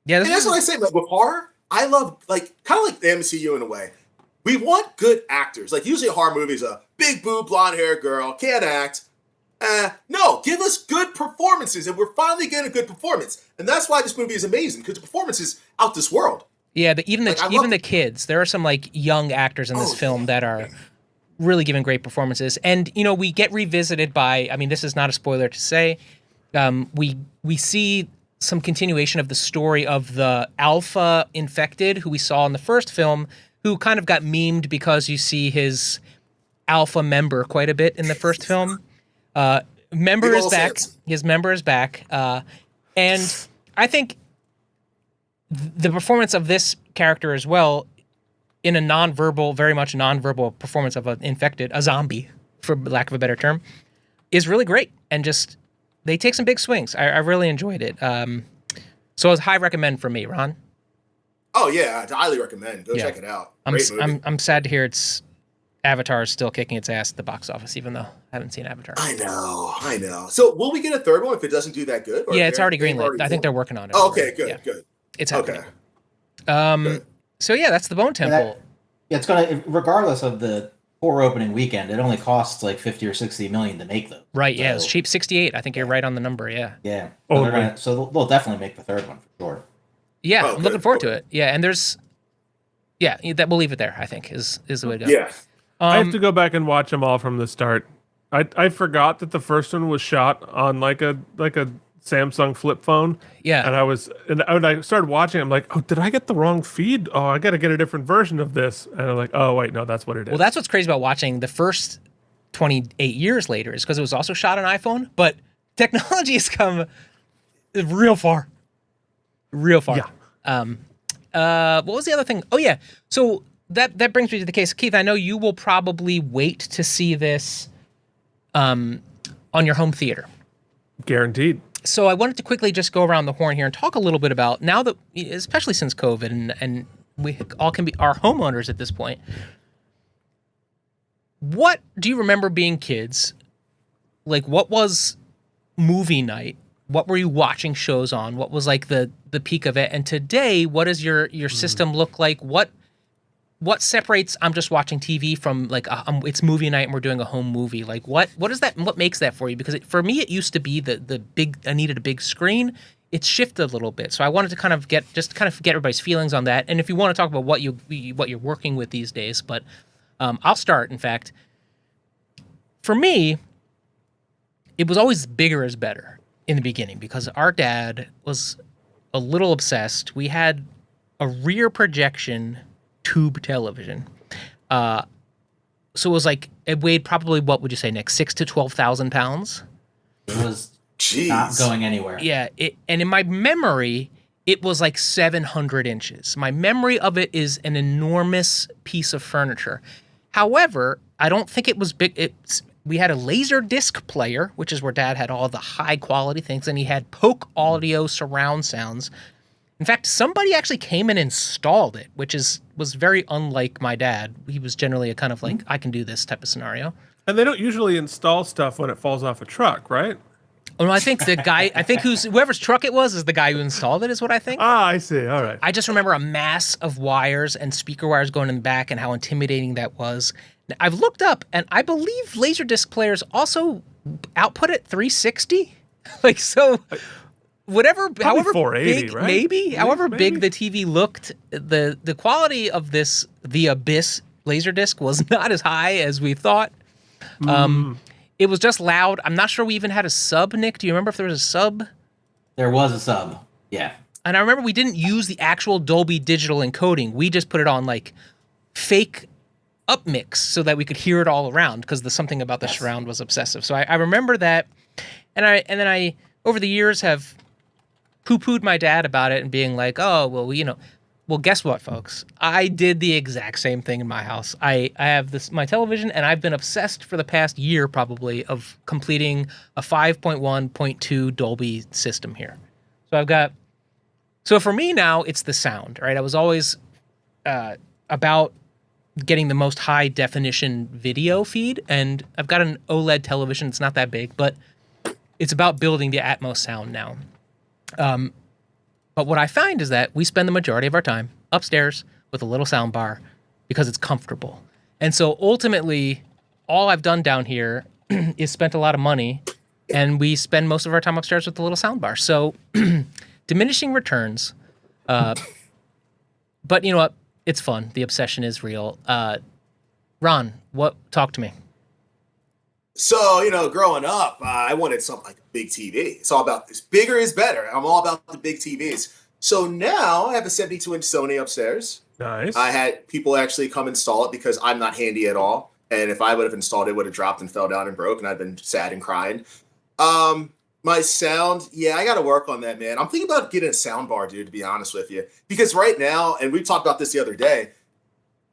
that's what I say. Like with horror, I love kind of like the MCU in a way. We want good actors. Like usually horror movies, a big boob, blonde hair girl can't act. No, give us good performances, and we're finally getting a good performance, and that's why this movie is amazing because the performance is out this world. Yeah, even the kids. There are some like young actors in this film that are really giving great performances, and we get revisited by. I mean, this is not a spoiler to say. We see some continuation of the story of the alpha infected who we saw in the first film, who kind of got memed because you see his alpha member quite a bit in the first film. Member is back. His member is back. And I think the performance of this character as well, in a very much nonverbal performance of a zombie, for lack of a better term, is really great. And just, they take some big swings. I really enjoyed it. So it's high recommend for me, Ron. Oh yeah, I highly recommend. Go check it out. I'm sad to hear Avatar is still kicking its ass at the box office, even though I haven't seen Avatar. I know. So will we get a third one if it doesn't do that good? Yeah, it's already greenlit. I think they're working on it. Oh, okay, good. It's happening. Okay. So yeah, that's the Bone Temple. It's gonna, regardless of the poor opening weekend, it only costs like 50 or 60 million to make those. Right. Yeah, it's cheap. 68. I think you're right on the number. Yeah. Yeah. So they'll definitely make the third one for sure. Yeah, I'm looking forward to it. Yeah, and that we'll leave it there. I think is the way to go. Yeah. I have to go back and watch them all from the start. I forgot that the first one was shot on like a Samsung flip phone. Yeah. And I started watching. I'm like, oh, did I get the wrong feed? Oh, I got to get a different version of this. And I'm like, oh wait, no, that's what it is. Well, that's what's crazy about watching the first 28 years later is because it was also shot on iPhone, but technology has come real far. Yeah. What was the other thing? Oh yeah. So that brings me to the case, Keith. I know you will probably wait to see this on your home theater. Guaranteed. So I wanted to quickly just go around the horn here and talk a little bit about, now that, especially since COVID and we all can be our homeowners at this point. What do you remember being kids? Like, what was movie night? What were you watching shows on? What was like the peak of it? And today, what does your system look like? What separates I'm just watching TV from like it's movie night and we're doing a home movie? Like what is that? What makes that for you? Because for me, it used to be the big. I needed a big screen. It's shifted a little bit, so I wanted to kind of get everybody's feelings on that. And if you want to talk about what you're working with these days, but I'll start. In fact, for me, it was always bigger is better in the beginning because our dad was a little obsessed. We had a rear projection tube television. So it was like, it weighed probably, what would you say, Nick, 6,000 to 12,000 pounds? It was not going anywhere. Yeah. And in my memory, it was like 700 inches. My memory of it is an enormous piece of furniture. However, I don't think it was big. We had a laser disc player, which is where Dad had all the high quality things, and he had Polk audio surround sounds. In fact, somebody actually came and installed it, which was very unlike my dad. He was generally a kind of like, I can do this type of scenario. And they don't usually install stuff when it falls off a truck, right? Oh, no, I think whoever's truck it was is the guy who installed it, is what I think. Ah, I see. All right. I just remember a mass of wires and speaker wires going in the back and how intimidating that was. Now, I've looked up, and I believe Laserdisc players also output at 360. Like, so... however 480, big, right? maybe, At however least, big maybe. the TV looked, the quality of the Abyss Laserdisc was not as high as we thought. It was just loud. I'm not sure we even had a sub, Nick. Do you remember if there was a sub? There was a sub. Yeah. And I remember we didn't use the actual Dolby digital encoding. We just put it on like fake upmix so that we could hear it all around because the something about the surround was obsessive. So I remember that, and then I over the years have poo-pooed my dad about it and being like, oh well, guess what, folks? I did the exact same thing in my house. I have my television, and I've been obsessed for the past year probably of completing a 5.1.2 Dolby system here. So for me now, it's the sound, right? I was always about getting the most high definition video feed, and I've got an OLED television. It's not that big, but it's about building the Atmos sound now. But what I find is that we spend the majority of our time upstairs with a little sound bar because it's comfortable. And so ultimately, all I've done down here is spent a lot of money, and we spend most of our time upstairs with the little sound bar. So diminishing returns. But you know what? It's fun. The obsession is real. Ron, talk to me. So, growing up, I wanted something like a big TV. It's all about this. Bigger is better. I'm all about the big TVs. So now I have a 72-inch Sony upstairs. Nice. I had people actually come install it because I'm not handy at all. And if I would have installed it, would have dropped and fell down and broke, and I'd been sad and crying. My sound, I got to work on that, man. I'm thinking about getting a sound bar, dude, to be honest with you. Because right now, and we talked about this the other day,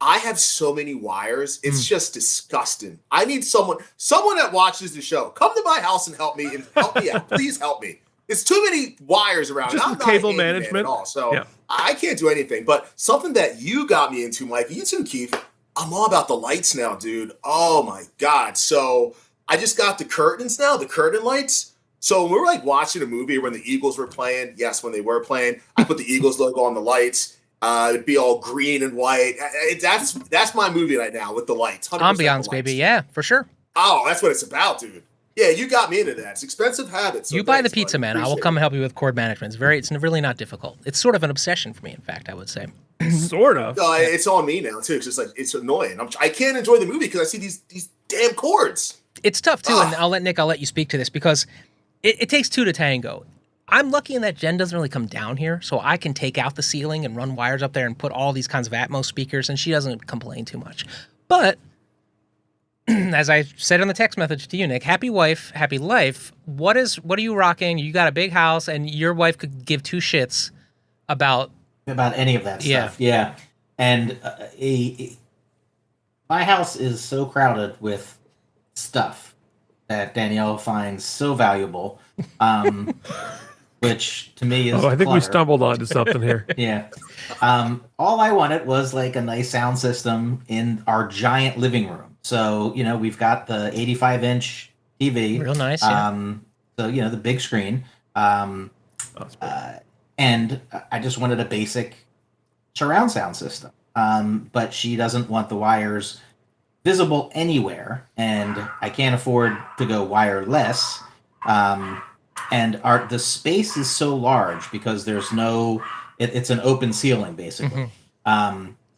I have so many wires. It's just disgusting. I need someone that watches the show. Come to my house and help me out. Please help me. It's too many wires around. Just I'm with not cable a handyman management. at all, so Yeah. I can't do anything. But something that you got me into, Mike, you too, Keith, I'm all about the lights now, dude. Oh my God. So I just got the curtains now, the curtain lights. So when we were like watching a movie when the Eagles were playing, yes, when they were playing, I put the Eagles logo on the lights. It'd be all green and white. That's my movie right now with the lights. 100% Ambiance, lights. baby. Yeah, for sure. Oh, that's what it's about, dude. Yeah, you got me into that. It's expensive habits. So You buy the thanks, pizza, buddy. man. I will Appreciate come and it. help you with cord management. It's really not difficult. It's sort of an obsession for me, in fact, I would say. Sort of. It's on me now too. It's just like it's annoying. I can't enjoy the movie because I see these damn cords. It's tough too, and I'll let you speak to this because it takes two to tango. I'm lucky in that Jen doesn't really come down here, so I can take out the ceiling and run wires up there and put all these kinds of Atmos speakers, and she doesn't complain too much. But as I said in the text message to you, Nick, happy wife, happy life. What are you rocking? You got a big house, and your wife could give two shits about any of that stuff. Yeah. And my house is so crowded with stuff that Danielle finds so valuable, which to me is I think we clutter. stumbled onto something here. Yeah. All I wanted was like a nice sound system in our giant living room. So, we've got the 85-inch TV. real nice. Yeah. So, the big screen. And I just wanted a basic surround sound system. But she doesn't want the wires visible anywhere, and I can't afford to go wireless. And the space is so large because there's it's an open ceiling basically.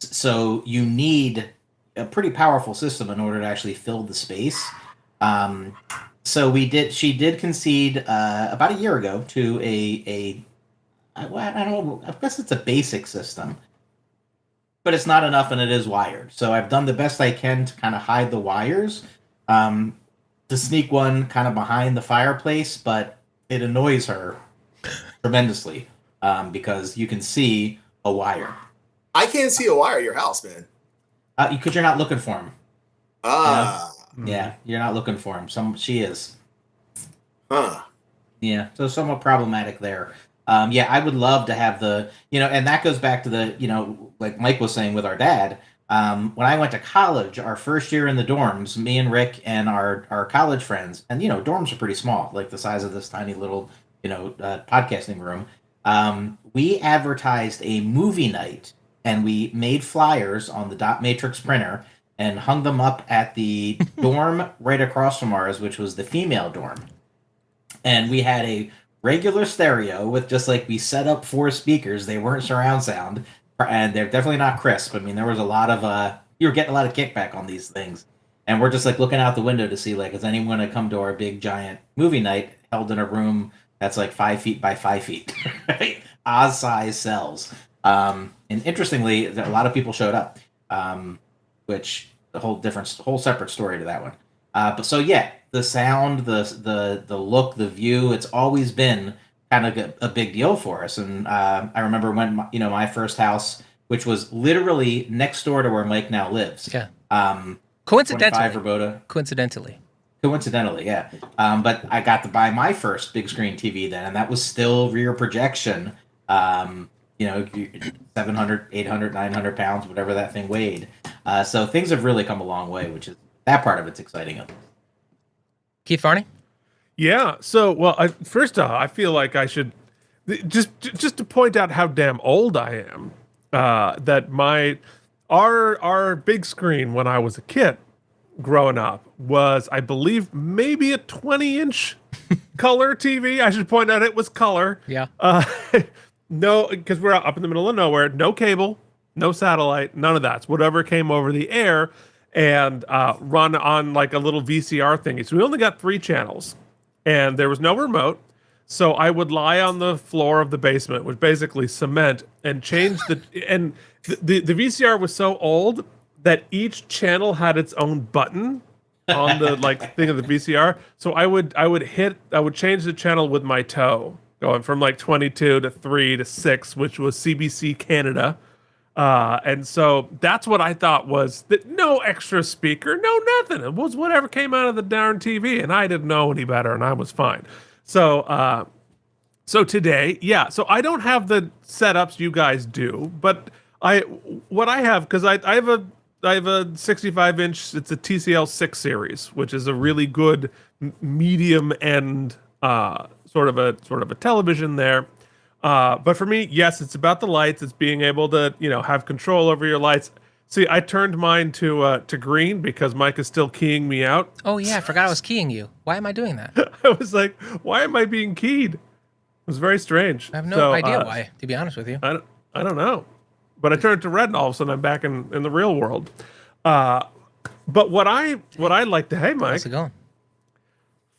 So you need a pretty powerful system in order to actually fill the space. So she did concede about a year ago to I don't know, I guess it's a basic system, but it's not enough and it is wired. So I've done the best I can to kind of hide the wires, to sneak one kind of behind the fireplace, but it annoys her tremendously because you can see a wire. I can't see a wire at your house, man. Because you're not looking for them. Yeah, you're not looking for them. She is. Huh. Yeah, so somewhat problematic there. I would love to have and that goes back to the, like Mike was saying with our dad. When I went to college, our first year in the dorms, me and Rick and our college friends, and, dorms are pretty small, like the size of this tiny little, podcasting room. We advertised a movie night, and we made flyers on the dot matrix printer and hung them up at the dorm right across from ours, which was the female dorm. And we had a regular stereo with just like we set up 4 speakers. They weren't surround sound, and they're definitely not crisp. I mean, there was a lot of you were getting a lot of kickback on these things, and we're just like looking out the window to see like is anyone gonna come to our big giant movie night held in a room that's like 5 feet by 5 feet, right? Oz size cells. And interestingly, a lot of people showed up, which a whole separate story to that one. But so yeah, the sound, the look, the view, it's always been kind of a big deal for us. And I remember when my first house, which was literally next door to where Mike now lives. Yeah. Coincidentally. 25 Roboto. Coincidentally, yeah. But I got to buy my first big screen TV then, and that was still rear projection. 700, 800, 900 pounds, whatever that thing weighed. So things have really come a long way, which is that part of it's exciting. Keith Varney? Yeah. So, well, first off, I feel like I should just to point out how damn old I am. That our big screen when I was a kid growing up was, I believe, maybe a 20-inch color TV. I should point out it was color. Yeah. No, because we're up in the middle of nowhere. No cable, no satellite, none of that. It's whatever came over the air and run on like a little VCR thingy. So we only got 3 channels, and there was no remote. So I would lie on the floor of the basement, which basically cement, and change the VCR was so old that each channel had its own button on the like thing of the VCR. So I would change the channel with my toe, going from like 22 to 3 to 6, which was CBC Canada. And so that's what I thought was that no extra speaker, no nothing. It was whatever came out of the darn TV, and I didn't know any better, and I was fine. So today, yeah. So I don't have the setups you guys do, but what I have, because I have a 65-inch. It's a TCL 6 series, which is a really good medium end sort of a television there. But for me, yes, it's about the lights. It's being able to have control over your lights. See, I turned mine to green because Mike is still keying me out. Oh yeah, I forgot I was keying you. Why am I doing that? I was like, why am I being keyed? It was very strange. I have no idea why, to be honest with you. I don't know. But I turned to red, and all of a sudden I'm back in the real world. But what I like to, hey Mike, how's it going?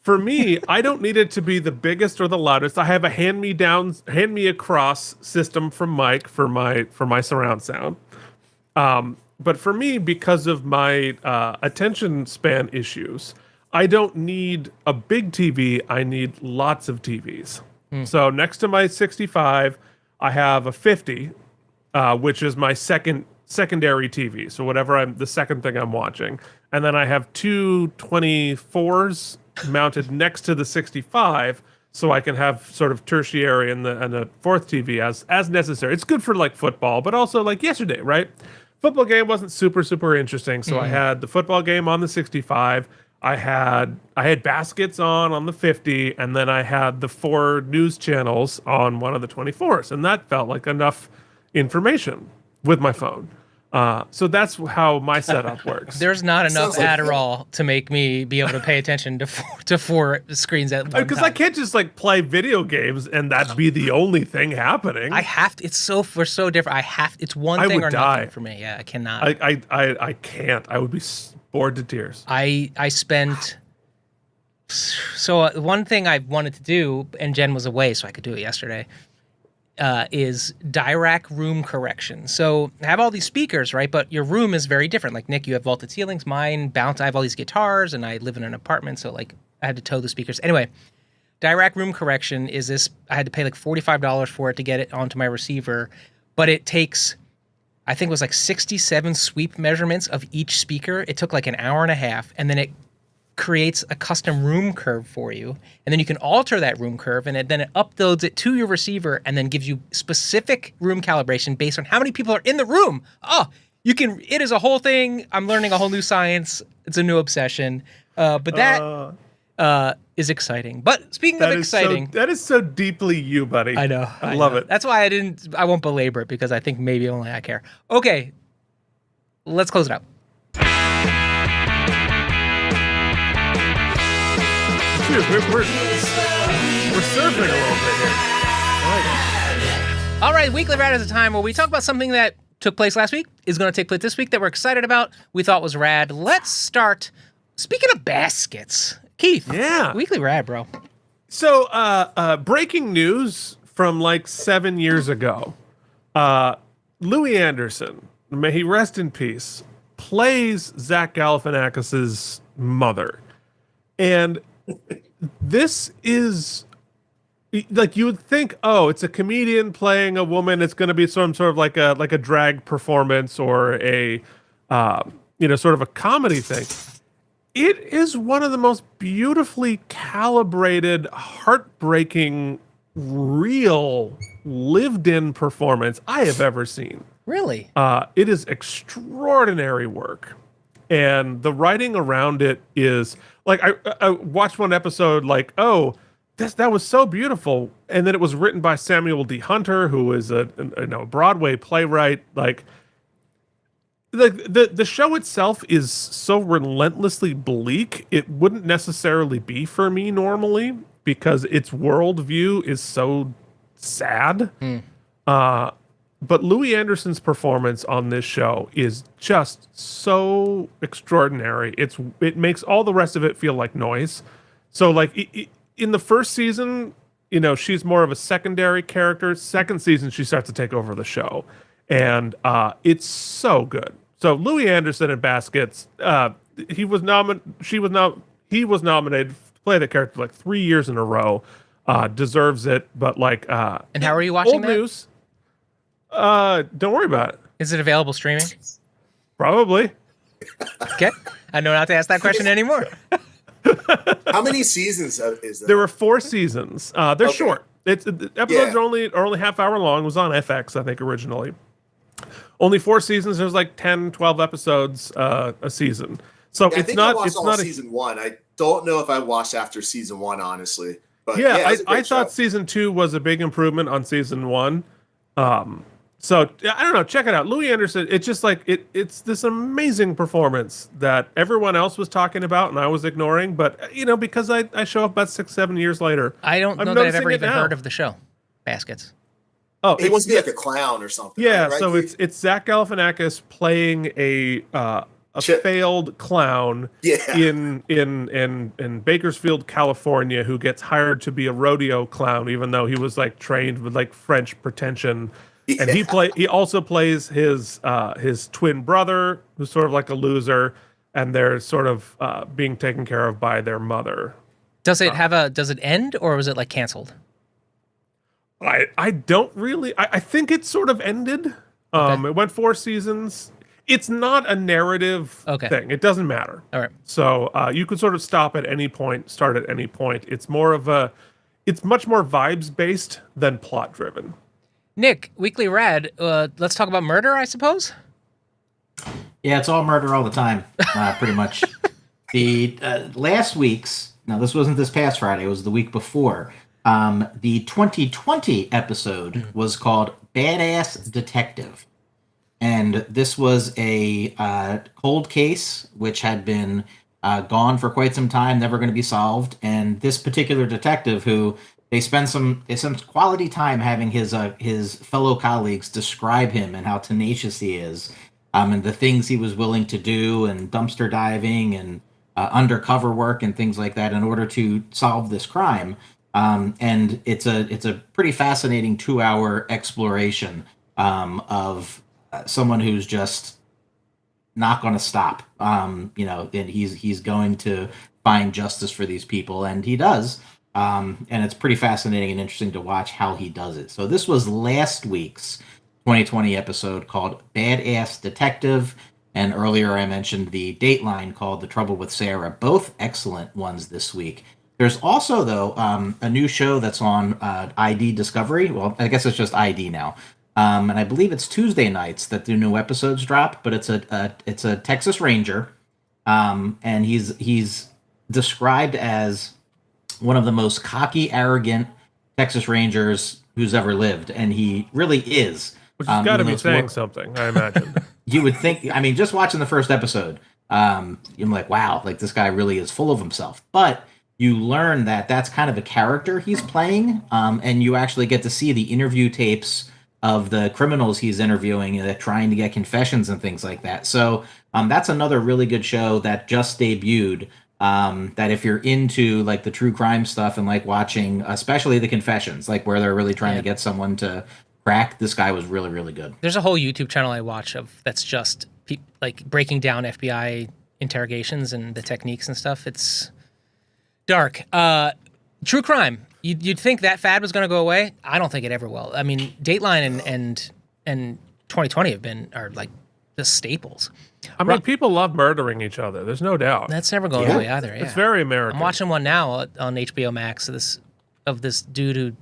For me, I don't need it to be the biggest or the loudest. I have a hand me across system from Mike for my surround sound. But for me, because of my attention span issues, I don't need a big TV. I need lots of TVs. So next to my 65, I have a 50, which is my secondary TV. So the second thing I'm watching. And then I have 2 24s mounted next to the 65, so I can have sort of tertiary and the fourth TV as necessary. It's good for like football, but also like yesterday, right? Football game wasn't super interesting, so I had the football game on the 65. I had baskets on the 50, and then I had the 4 news channels on one of the 24s, and that felt like enough information with my phone. So that's how my setup works. There's not enough Adderall to make me be able to pay attention to 4 screens at one time. Because I can't just like play video games and that be the only thing happening. I have to. We're so different. It's one thing or nothing for me. Yeah, I cannot. I can't. I would be bored to tears. I spent. So one thing I wanted to do, and Jen was away, so I could do it yesterday. Is Dirac room correction. So I have all these speakers, right? But your room is very different. Like Nick, you have vaulted ceilings. Mine bounce. I have all these guitars, and I live in an apartment, so like I had to tow the speakers. Anyway, Dirac room correction is this. I had to pay like $45 for it to get it onto my receiver, but it takes, I think it was like 67 sweep measurements of each speaker. It took like an hour and a half, and then it creates a custom room curve for you, and then you can alter that room curve, and then it uploads it to your receiver and then gives you specific room calibration based on how many people are in the room. It is a whole thing. I'm learning a whole new science. It's a new obsession, but that is exciting. But speaking of exciting, that is so deeply you, buddy. I know. I love it. That's why I won't belabor it, because I think maybe only I care. Okay, let's close it out. We're We're surfing a little bit here. All right, Weekly Rad is a time where we talk about something that took place last week, is going to take place this week, that we're excited about, we thought was rad. Let's start. Speaking of baskets, Keith. Yeah. Weekly Rad, bro. So, breaking news from like 7 years ago. Louis Anderson, may he rest in peace, plays Zach Galifianakis's mother. And this is like, you would think, oh, it's a comedian playing a woman. It's going to be some sort of like a drag performance or a, sort of a comedy thing. It is one of the most beautifully calibrated, heartbreaking, real, lived-in performance I have ever seen. Really? It is extraordinary work. And the writing around it is, like, I watched one episode like, oh, that was so beautiful. And then it was written by Samuel D. Hunter, who is a Broadway playwright. Like the show itself is so relentlessly bleak, it wouldn't necessarily be for me normally because its worldview is so sad. But Louis Anderson's performance on this show is just so extraordinary. It makes all the rest of it feel like noise. So like in the first season, she's more of a secondary character. Second season, she starts to take over the show, and it's so good. So Louis Anderson in Baskets, he was nominated to play the character like 3 years in a row. Deserves it, but like and how are you watching old that? News. Don't worry about it. Is it available streaming? Probably. Okay. I know not to ask that question anymore. How many seasons is there? There were 4 seasons. They're short. The episodes are only half hour long. It was on FX, I think, originally. Only 4 seasons. There's like 10, 12 episodes a season. So I it's think not. I watched It's all not season 1. I don't know if I watched after season 1, honestly. But I thought season 2 was a big improvement on season 1. So I don't know. Check it out, Louis Anderson. It's just like it's this amazing performance that everyone else was talking about and I was ignoring. But because I show up about 6-7 years later, I don't know that I've ever even heard of the show, Baskets. Oh, he wants to be like a clown or something. Yeah, right? so it's Zach Galifianakis playing a failed clown in Bakersfield, California, who gets hired to be a rodeo clown, even though he was like trained with like French pretension. Yeah. And he also plays his twin brother, who's sort of like a loser, and they're sort of being taken care of by their mother. Does it does it end, or was it like canceled? I don't really. I think it sort of ended. Okay. It went 4 seasons. It's not a narrative thing. It doesn't matter. All right. So you could sort of stop at any point, start at any point. It's much more vibes based than plot driven. Nick, Weekly Rad, let's talk about murder, I suppose? Yeah, it's all murder all the time, pretty much. The last week's, now this wasn't this past Friday, it was the week before, the 2020 episode was called Badass Detective. And this was a cold case which had been gone for quite some time, never going to be solved. And this particular detective, who they spend some quality time having his fellow colleagues describe him and how tenacious he is, and the things he was willing to do, and dumpster diving and undercover work and things like that in order to solve this crime. And it's a pretty fascinating 2-hour exploration of someone who's just not going to stop. And he's going to find justice for these people, and he does. And it's pretty fascinating and interesting to watch how he does it. So this was last week's 2020 episode called Badass Detective. And earlier I mentioned the Dateline called The Trouble with Sarah. Both excellent ones this week. There's also, though, a new show that's on ID Discovery. Well, I guess it's just ID now. And I believe it's Tuesday nights that the new episodes drop. But it's a Texas Ranger. And he's described as one of the most cocky, arrogant Texas Rangers who's ever lived, and he really is. Which has got to be saying something, I imagine. You would think. I mean, just watching the first episode, I'm like, wow, like this guy really is full of himself. But you learn that that's kind of a character he's playing, and you actually get to see the interview tapes of the criminals he's interviewing, trying to get confessions and things like that. So that's another really good show that just debuted. That if you're into like the true crime stuff and like watching, especially the confessions, like where they're really trying to get someone to crack, this guy was really, really good. There's a whole YouTube channel I watch that's just like breaking down FBI interrogations and the techniques and stuff. It's dark. True crime. You'd think that fad was going to go away. I don't think it ever will. I mean, Dateline and 2020 are like the staples. I mean, people love murdering each other. There's no doubt. That's never going away either. Yeah. It's very American. I'm watching one now on HBO Max of this dude who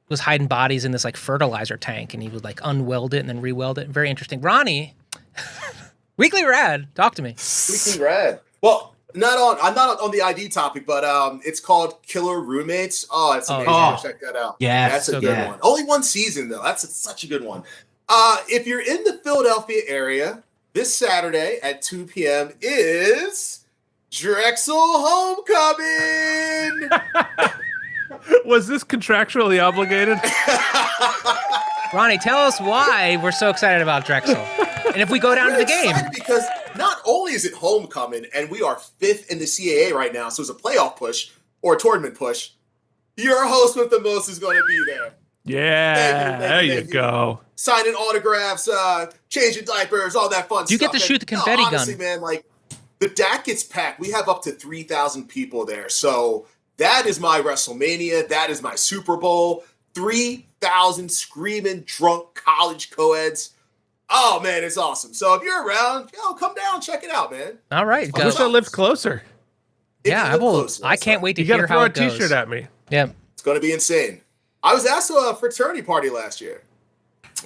was hiding bodies in this like fertilizer tank, and he would like unweld it and then re-weld it. Very interesting. Ronnie, Weekly Rad, talk to me. Weekly Rad. Well, I'm not on the ID topic, but it's called Killer Roommates. Oh, it's amazing. Check that out. Yeah, that's a good one. Only one season though. That's such a good one. If you're in the Philadelphia area, this Saturday at 2 p.m. is Drexel Homecoming. Was this contractually obligated? Ronnie, tell us why we're so excited about Drexel. And if we go down to the game. Because not only is it homecoming, and we are 5th in the CAA right now, so it's a playoff push or a tournament push, your host with the most is going to be there. Yeah, there you go. Signing autographs, changing diapers, all that fun stuff. You get to shoot the confetti gun. Honestly, man, like the DAC gets packed. We have up to 3,000 people there. So that is my WrestleMania. That is my Super Bowl. 3,000 screaming, drunk college co-eds. Oh, man, it's awesome. So if you're around, come down, check it out, man. All right. I wish I lived closer. Yeah, I can't wait to hear how it goes. You got to throw a T-shirt at me. Yeah. It's going to be insane. I was asked to a fraternity party last year.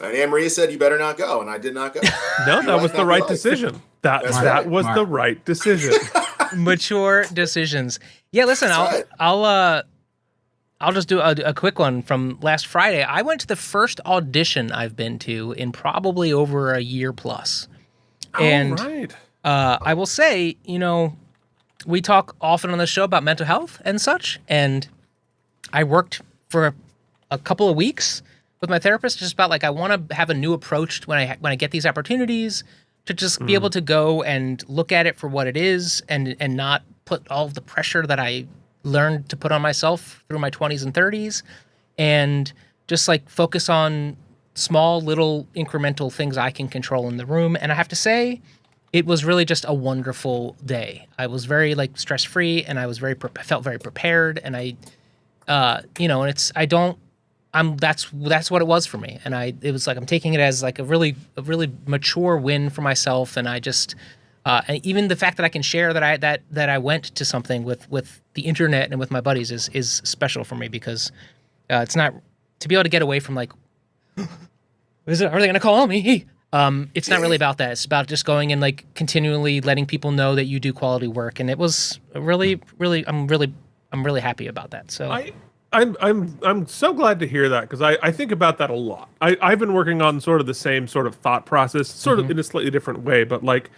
And Anne Maria said, you better not go. And I did not go. No, that was the right decision. That was the right decision. Mature decisions. Yeah, listen, I'll just do a quick one from last Friday. I went to the first audition I've been to in probably over a year plus. And right. I will say, we talk often on the show about mental health and such. And I worked for a couple of weeks with my therapist, just about like I want to have a new approach when I get these opportunities to just be able to go and look at it for what it is and not put all of the pressure that I learned to put on myself through my 20s and 30s, and just like focus on small little incremental things I can control in the room. And I have to say, it was really just a wonderful day. I was very like stress free, and I was felt very prepared, and that's what it was for me. And it was like I'm taking it as like a really mature win for myself. And I just and even the fact that I can share that I went to something with the internet and with my buddies is special for me, because it's not to be able to get away from like, are they going to call me? It's not really about that. It's about just going and like continually letting people know that you do quality work. And it was I'm really happy about that. So I'm so glad to hear that, because I think about that a lot. I've been working on sort of the same sort of thought process, sort of in a slightly different way, but like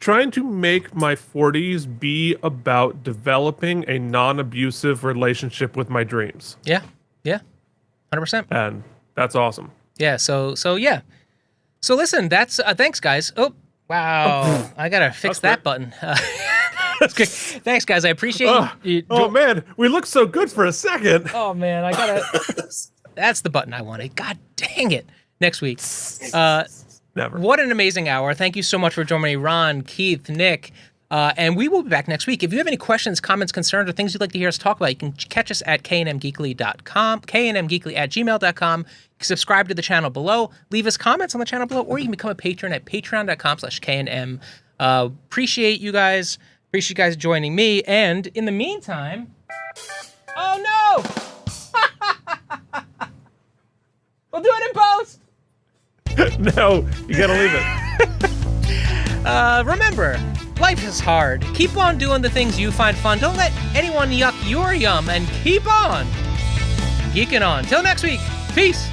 trying to make my 40s be about developing a non-abusive relationship with my dreams. Yeah. 100%. And that's awesome. Yeah. So yeah. So listen, that's thanks guys. Oh, wow. I got to fix that button. Okay. Thanks, guys. I appreciate you. Oh, man. We look so good for a second. Oh, man. I got to... That's the button I wanted. God dang it. Next week. Never. What an amazing hour. Thank you so much for joining me, Ron, Keith, Nick. And we will be back next week. If you have any questions, comments, concerns, or things you'd like to hear us talk about, you can catch us at knmgeekly.com, knmgeekly@gmail.com. Subscribe to the channel below. Leave us comments on the channel below, or you can become a patron at patreon.com/knm. Appreciate you guys. Appreciate you guys joining me. And in the meantime, oh no! We'll do it in post. No, you gotta leave it. Remember, life is hard. Keep on doing the things you find fun. Don't let anyone yuck your yum, and keep on geeking on. Till next week. Peace.